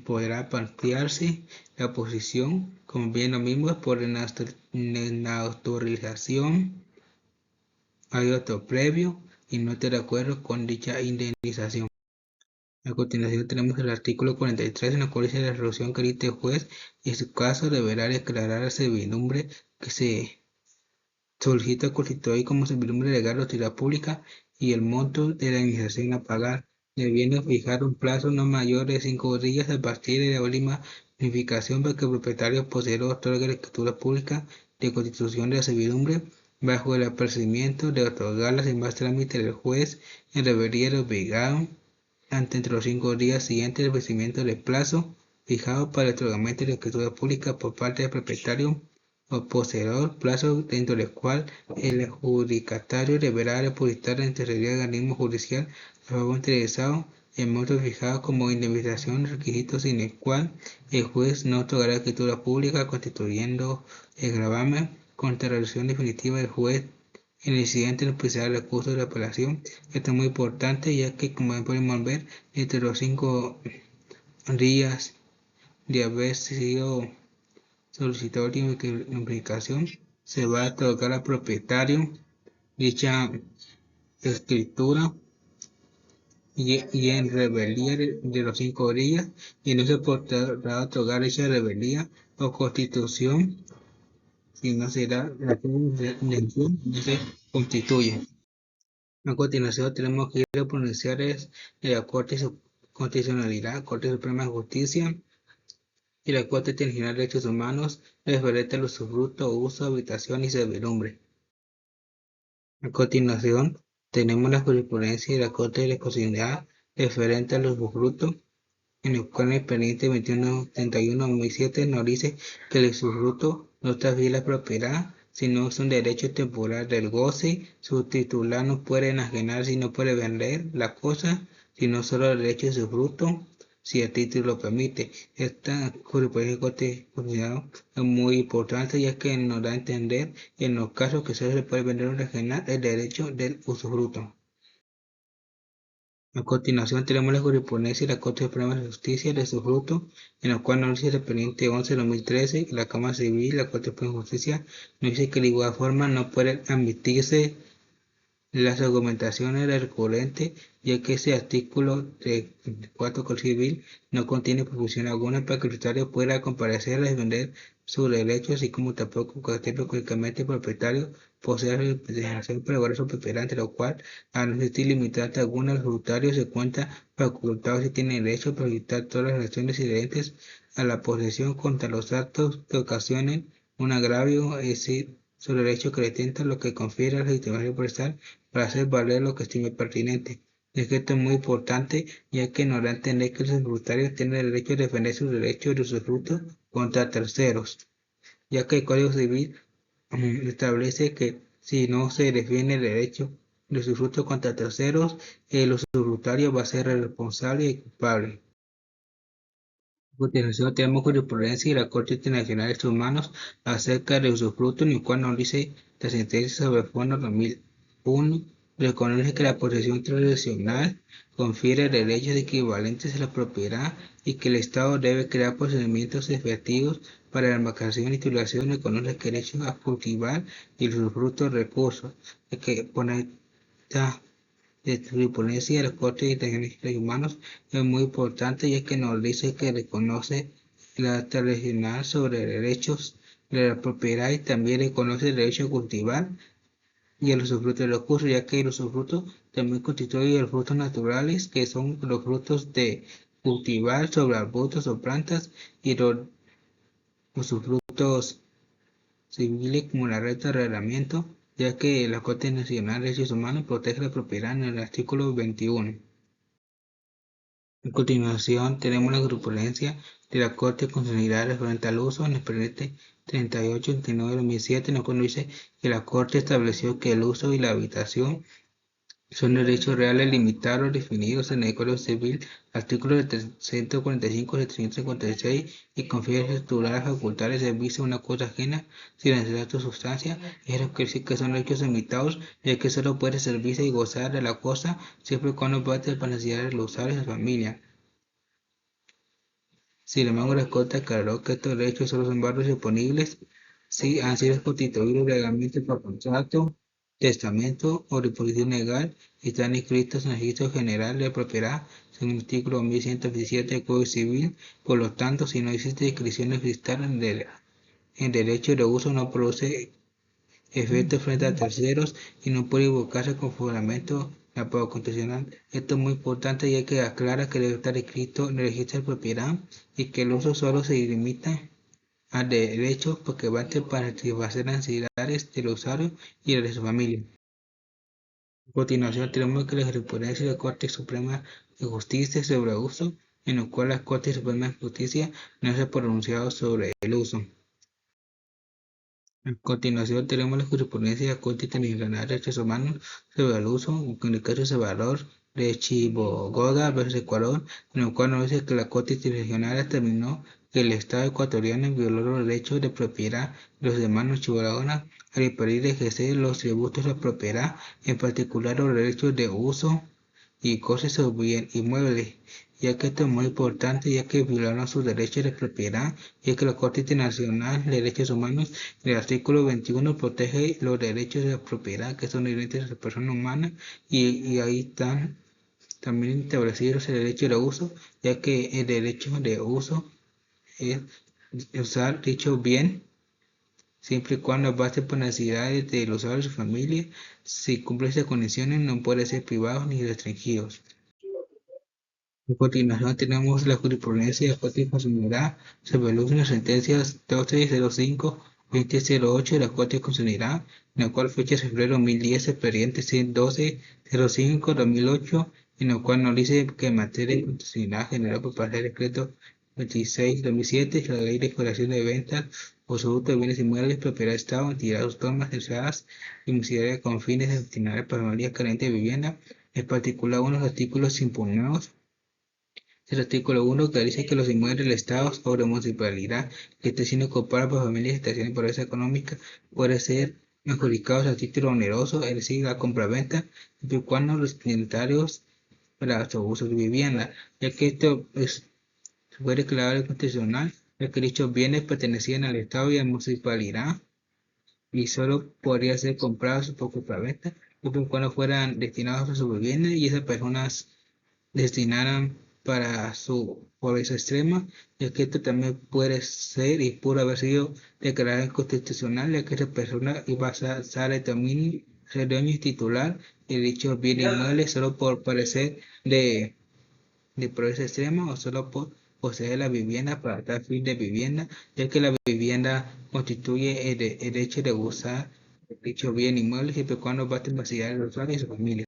podrá plantearse la oposición, como bien lo mismo, por desnaturalización hay otro previo y no esté de acuerdo con dicha indemnización. A continuación tenemos el artículo 43, en el cual dice: la resolución que dicte el juez y en su caso deberá declarar la servidumbre que se solicita constituir como servidumbre legal de utilidad pública y el monto de la indemnización a pagar, debiendo fijar un plazo no mayor de 5 días a partir de la última notificación para que el propietario poseedor otorgue la escritura pública de constitución de la servidumbre, bajo el apercibimiento de otorgarla sin más trámite del juez en revería del obligado entre los 5 días siguientes al vencimiento del plazo fijado para el otorgamiento de la escritura pública por parte del propietario o poseedor, plazo dentro del cual el adjudicatario deberá depositar en tesorería del organismo judicial a favor interesado el monto fijado como indemnización, requisito sin el cual el juez no otorgará escritura pública, constituyendo el gravamen contra la resolución definitiva del juez en el incidente de precisar el recurso de apelación. Esto es muy importante, ya que, como podemos ver, entre los 5 días de haber sido solicitado de notificación, se va a otorgar al propietario dicha escritura y en rebeldía de los 5 días, y no se podrá otorgar dicha rebeldía o constitución si no será la intención no se constituye. A continuación tenemos que ir a pronunciarles de la Corte de Constitucionalidad, Corte Suprema de Justicia y la Corte Internacional de Derechos Humanos referente al usufructo, uso, habitación y servidumbre. A continuación tenemos la jurisprudencia de la Corte de Constitucionalidad referente al usufructo, en el cual el expediente 2131/2007 nos dice que el usufructo no transfiere la propiedad, sino es un derecho temporal del goce. Su titular no puede enajenar si no puede vender la cosa, sino solo el derecho de su fruto, si el título lo permite. Esta jurisprudencia constitucional es muy importante, ya que nos da a entender en los casos que solo se puede vender o enajenar el derecho del usufructo. A continuación tenemos la jurisprudencia de la Corte Suprema de Justicia de usufructo, en la cual nos dice el expediente 11-2013, la Cámara Civil, la Corte Suprema de Justicia, nos dice que de igual forma no pueden admitirse las argumentaciones del recurrente, ya que ese artículo de 24 Código Civil no contiene prohibición alguna para que el usuario pueda comparecer a defender sus derechos, así como tampoco cualquier únicamente propietario posee la representación para guardar su propiedad, ante lo cual, al no existir limitante alguna, el usuario se cuenta facultado si tiene derecho a evitar todas las relaciones inherentes a la posesión contra los actos que ocasionen un agravio, es decir, su derecho que detenta lo que confiere la legitimación forestal para hacer valer lo que estime pertinente. Es que esto es muy importante, ya que nos da a entender que los tributarios tienen el derecho de defender sus derechos de usufructo contra terceros, ya que el Código Civil establece que si no se defiende el derecho de usufructo contra terceros, el usufructario va a ser el responsable y culpable. A continuación tenemos jurisprudencia de la Corte Internacional de Derechos Humanos acerca del usufructo, en el cual nos dice la sentencia sobre el Fondo 2001, reconoce que la posesión tradicional confiere derechos equivalentes a la propiedad y que el Estado debe crear procedimientos efectivos para la demarcación y titulación, reconoce el derecho a cultivar y el usufructo de recursos. Hay que poner esta jurisprudencia de la Corte Internacional de Derechos Humanos es muy importante, ya que nos dice que reconoce la tradicional sobre derechos de la propiedad y también reconoce el derecho a cultivar y el usufructo de los recursos, ya que el usufructo también constituye los frutos naturales, que son los frutos de cultivar sobre arbustos o plantas, y los usufructos civiles como la red de arrendamiento, ya que la Corte Nacional de Derechos Humanos protege la propiedad en el artículo 21. A continuación tenemos la jurisprudencia de la Corte Constitucional referente al uso en el expediente 38-39-2007, en el cual dice que la Corte estableció que el uso y la habitación son derechos reales limitados definidos en el Código Civil, artículos de 345 y 356, y confiere estructurar facultad de servicio a una cosa ajena sin necesidad de su sustancia. Eso quiere decir que son derechos limitados, ya que solo puede servirse y gozar de la cosa siempre y cuando parte de las necesidades del usuario y de su familia. Sin embargo, la Corte aclaró que estos derechos solo son válidos y disponibles si han sido constituidos legalmente por contrato, testamento o disposición legal y están inscritos en el Registro General de Propiedad según el artículo 1127 del Código Civil. Por lo tanto, si no existe inscripción registral en derecho de uso, no produce efectos frente a terceros y no puede invocarse con fundamento la prueba constitucional. Esto es muy importante, ya que aclara que debe estar escrito en el registro de propiedad y que el uso solo se limita a derechos porque basta para satisfacer las necesidades del usuario y de su familia. A continuación tenemos que la jurisprudencia de la Corte Suprema de Justicia sobre el uso, en el cual la Corte Suprema de Justicia no se ha pronunciado sobre el uso. A continuación tenemos la jurisprudencia de la Corte Internacional de Derechos Humanos sobre el uso, en el caso de Salvador de Chibogoga versus Ecuador, en el cual nos dice que la Corte Internacional determinó que el Estado ecuatoriano violó los derechos de propiedad de los hermanos Chibogoga al impedir ejercer los tributos de propiedad, en particular los derechos de uso y cosas sobre bien inmuebles, ya que esto es muy importante, ya que violaron sus derechos de propiedad, ya que la Corte Internacional de Derechos Humanos, en el artículo 21, protege los derechos de la propiedad que son inherentes a la persona humana, y ahí están también establecidos el derecho de uso, ya que el derecho de uso es usar dicho bien siempre y cuando base por necesidades del usuario y su familia. Si cumple esas condiciones, no puede ser privado ni restringido. A continuación tenemos la jurisprudencia de la Corte Constitucional sobre el uso de las sentencias 1205-2008 de la Corte Constitucional, en la cual fecha de febrero de 2010, expediente 1205-2008, en la cual nos dice que en materia constitucional general por parte del decreto 26-2007, la Ley de Regulación de Ventas usufructo de bienes inmuebles, propiedad del Estado, entidades autónomas, terceras y municipales con fines destinarios para familias carentes de vivienda. En particular, uno de los artículos impugnados el artículo 1 que dice que los inmuebles del Estado o de municipalidad que estén siendo ocupados por familias en situación de pobreza económica pueden ser adjudicados a título oneroso, es decir, a compraventa, siempre y cuando los propietarios para su uso de vivienda, ya que esto fue declarado constitucional, ya que dichos bienes pertenecían al Estado y a la municipalidad y solo podría ser comprados por compraventa, siempre y cuando fueran destinados a su vivienda y esas personas destinaran para su pobreza extrema, ya que esto también puede ser y pudo haber sido declarado inconstitucional, ya que esa persona iba a pasar el dominio, ser dueño y titular de dichos bienes inmuebles solo por parecer de pobreza extrema o solo por poseer la vivienda para tal fin de vivienda, ya que la vivienda constituye el hecho de usar dicho bien inmueble siempre y cuando basta necesidad del usuario y su familia.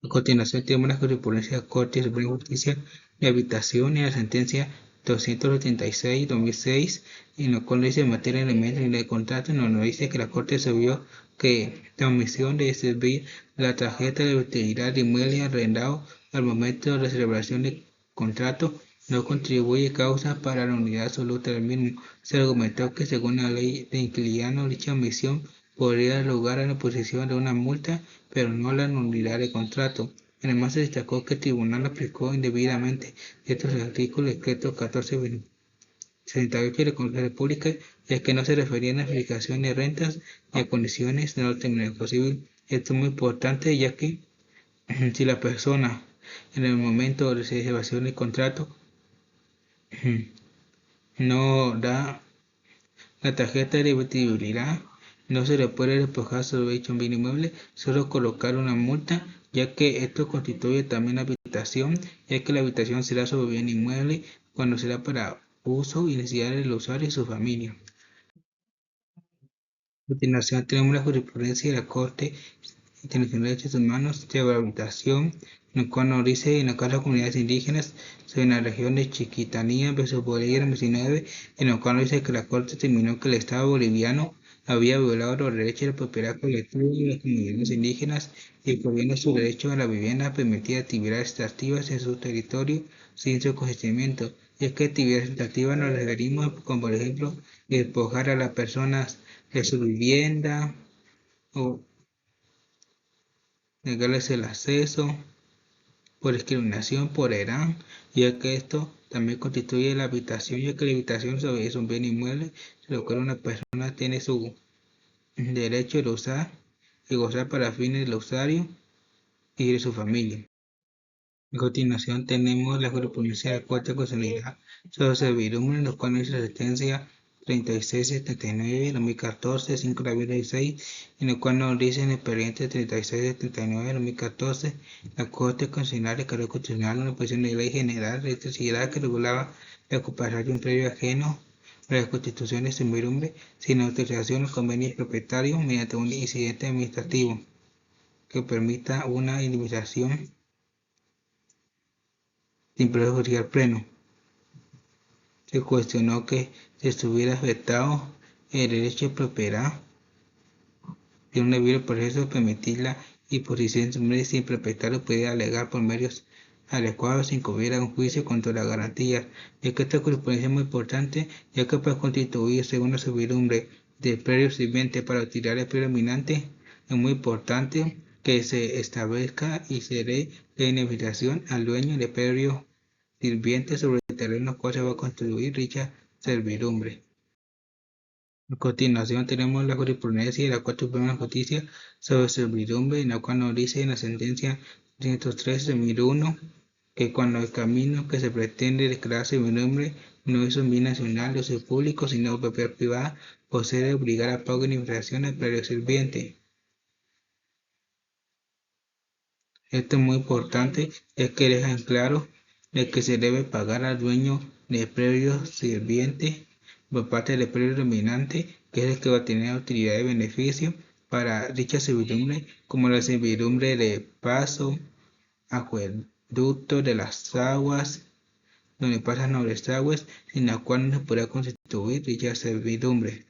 A continuación tenemos la jurisprudencia de la Corte Suprema de Justicia de Habitación y la sentencia 286-2006, en la cual dice en materia de elementos de contrato, nos dice que la Corte vio que la omisión de servir la tarjeta de utilidad de inmueble arrendado al momento de la celebración del contrato no contribuye causa para la unidad absoluta del mismo. Se argumentó que según la ley de inquilino dicha omisión podría dar lugar a la imposición de una multa, pero no a la nulidad del contrato. Además, se destacó que el tribunal aplicó indebidamente ciertos artículos del decreto 1468 de la República, ya que no se referían a aplicación de rentas ni a condiciones de orden público civil. Esto es muy importante, ya que si la persona en el momento de la celebración del contrato no da la tarjeta de debitibilidad, no se le puede despojar sobre dicho bien inmueble, solo colocar una multa, ya que esto constituye también habitación, ya que la habitación será sobre bien inmueble cuando será para uso y necesidad del usuario y su familia. A continuación tenemos la jurisprudencia de la Corte Internacional de Derechos Humanos de Habitación, en el cual nos dice en la Carta de Comunidades Indígenas sobre la región de Chiquitanía versus Bolivia 19, en el cual nos dice que la Corte determinó que el Estado boliviano había violado los derechos de la propiedad colectiva de las comunidades indígenas y prohibiendo su derecho a la vivienda permitía actividades extractivas en su territorio sin su consentimiento. Y es que actividades extractivas nos referimos como por ejemplo despojar a las personas de su vivienda o negarles el acceso por discriminación por edad, ya que esto también constituye la habitación, ya que la habitación es un bien inmueble, lo cual una persona tiene su derecho de usar y gozar para fines del usuario y de su familia. A continuación tenemos la jurisprudencia de la Corte Constitucional sobre servidumbre, en los cuales la sentencia 3679 2014, 5 de abril 16, en el cual nos dice en el expediente 3679 2014, la Corte Constitucional declaró constitucional una posición de ley general de electricidad que regulaba la ocupación de un predio ajeno a la constitución de servidumbre sin autorización o convenio del propietario mediante un incidente administrativo que permita una indemnización sin perjudicar pleno. Se cuestionó que se estuviera afectado el derecho de propiedad de un debido proceso permitir la imposición sobre si el propietario pudiera alegar por medios adecuados sin que hubiera un juicio contra las garantías, ya que esta jurisprudencia es muy importante, ya que para constituirse una servidumbre de predio sirviente para utilidad el predominante, es muy importante que se establezca y se dé la indemnización al dueño de predio sirviente sobre el terreno cual se va a construir dicha servidumbre. A continuación tenemos la jurisprudencia de la Corte Suprema de Justicia sobre servidumbre, en la cual nos dice en la sentencia 303/2001 que cuando el camino que se pretende declarar servidumbre no es un bien nacional de uso público, sino propiedad privada, procede a obligar a pago de indemnización al predio sirviente. Esto es muy importante, ya que deja en claro de que se debe pagar al dueño del predio sirviente por parte del predio dominante, que es el que va a tener utilidad y beneficio para dicha servidumbre, como la servidumbre de paso, acueducto de las aguas, donde pasan los desagües, sin la cual no se podrá constituir dicha servidumbre.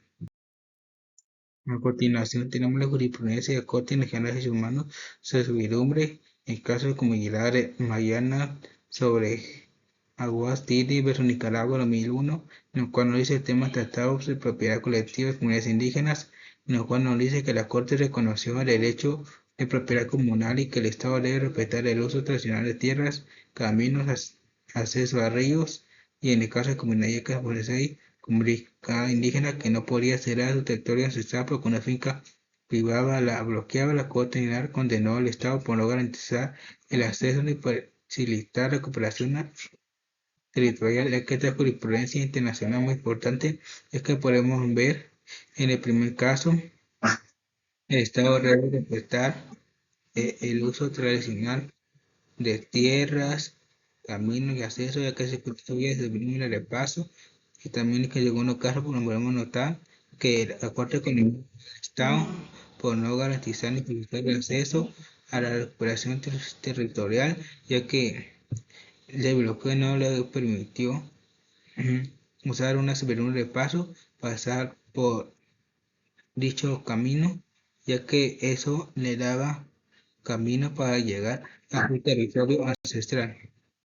A continuación tenemos la jurisprudencia de Corte Nacional de Derechos Humanos sobre servidumbre en caso de Comunidad de Mariana sobre Aguas Tiri versus Nicaragua 2001, en el cual nos dice el tema tratado de propiedad colectiva de comunidades indígenas, en el cual nos dice que la Corte reconoció el derecho de propiedad comunal y que el Estado debe respetar el uso tradicional de tierras, caminos, acceso a ríos, y en el caso de comunidad Yacas comunidad indígena que no podía acceder a su territorio ancestral porque una finca privada la bloqueaba, la Corte General condenó al Estado por no garantizar el acceso ni facilitar la cooperación territorial, ya que esta jurisprudencia internacional muy importante es que podemos ver en el primer caso el Estado debe respetar el uso tradicional de tierras, caminos y acceso, ya que se constituye desde el libre de paso, y también que en algunos casos podemos notar que la Corte condenó al Estado por no garantizar ni facilitar el acceso a la recuperación territorial, ya que el bloqueo no le permitió usar una servidumbre de paso, pasar por dicho camino, ya que eso le daba camino para llegar a su territorio ancestral.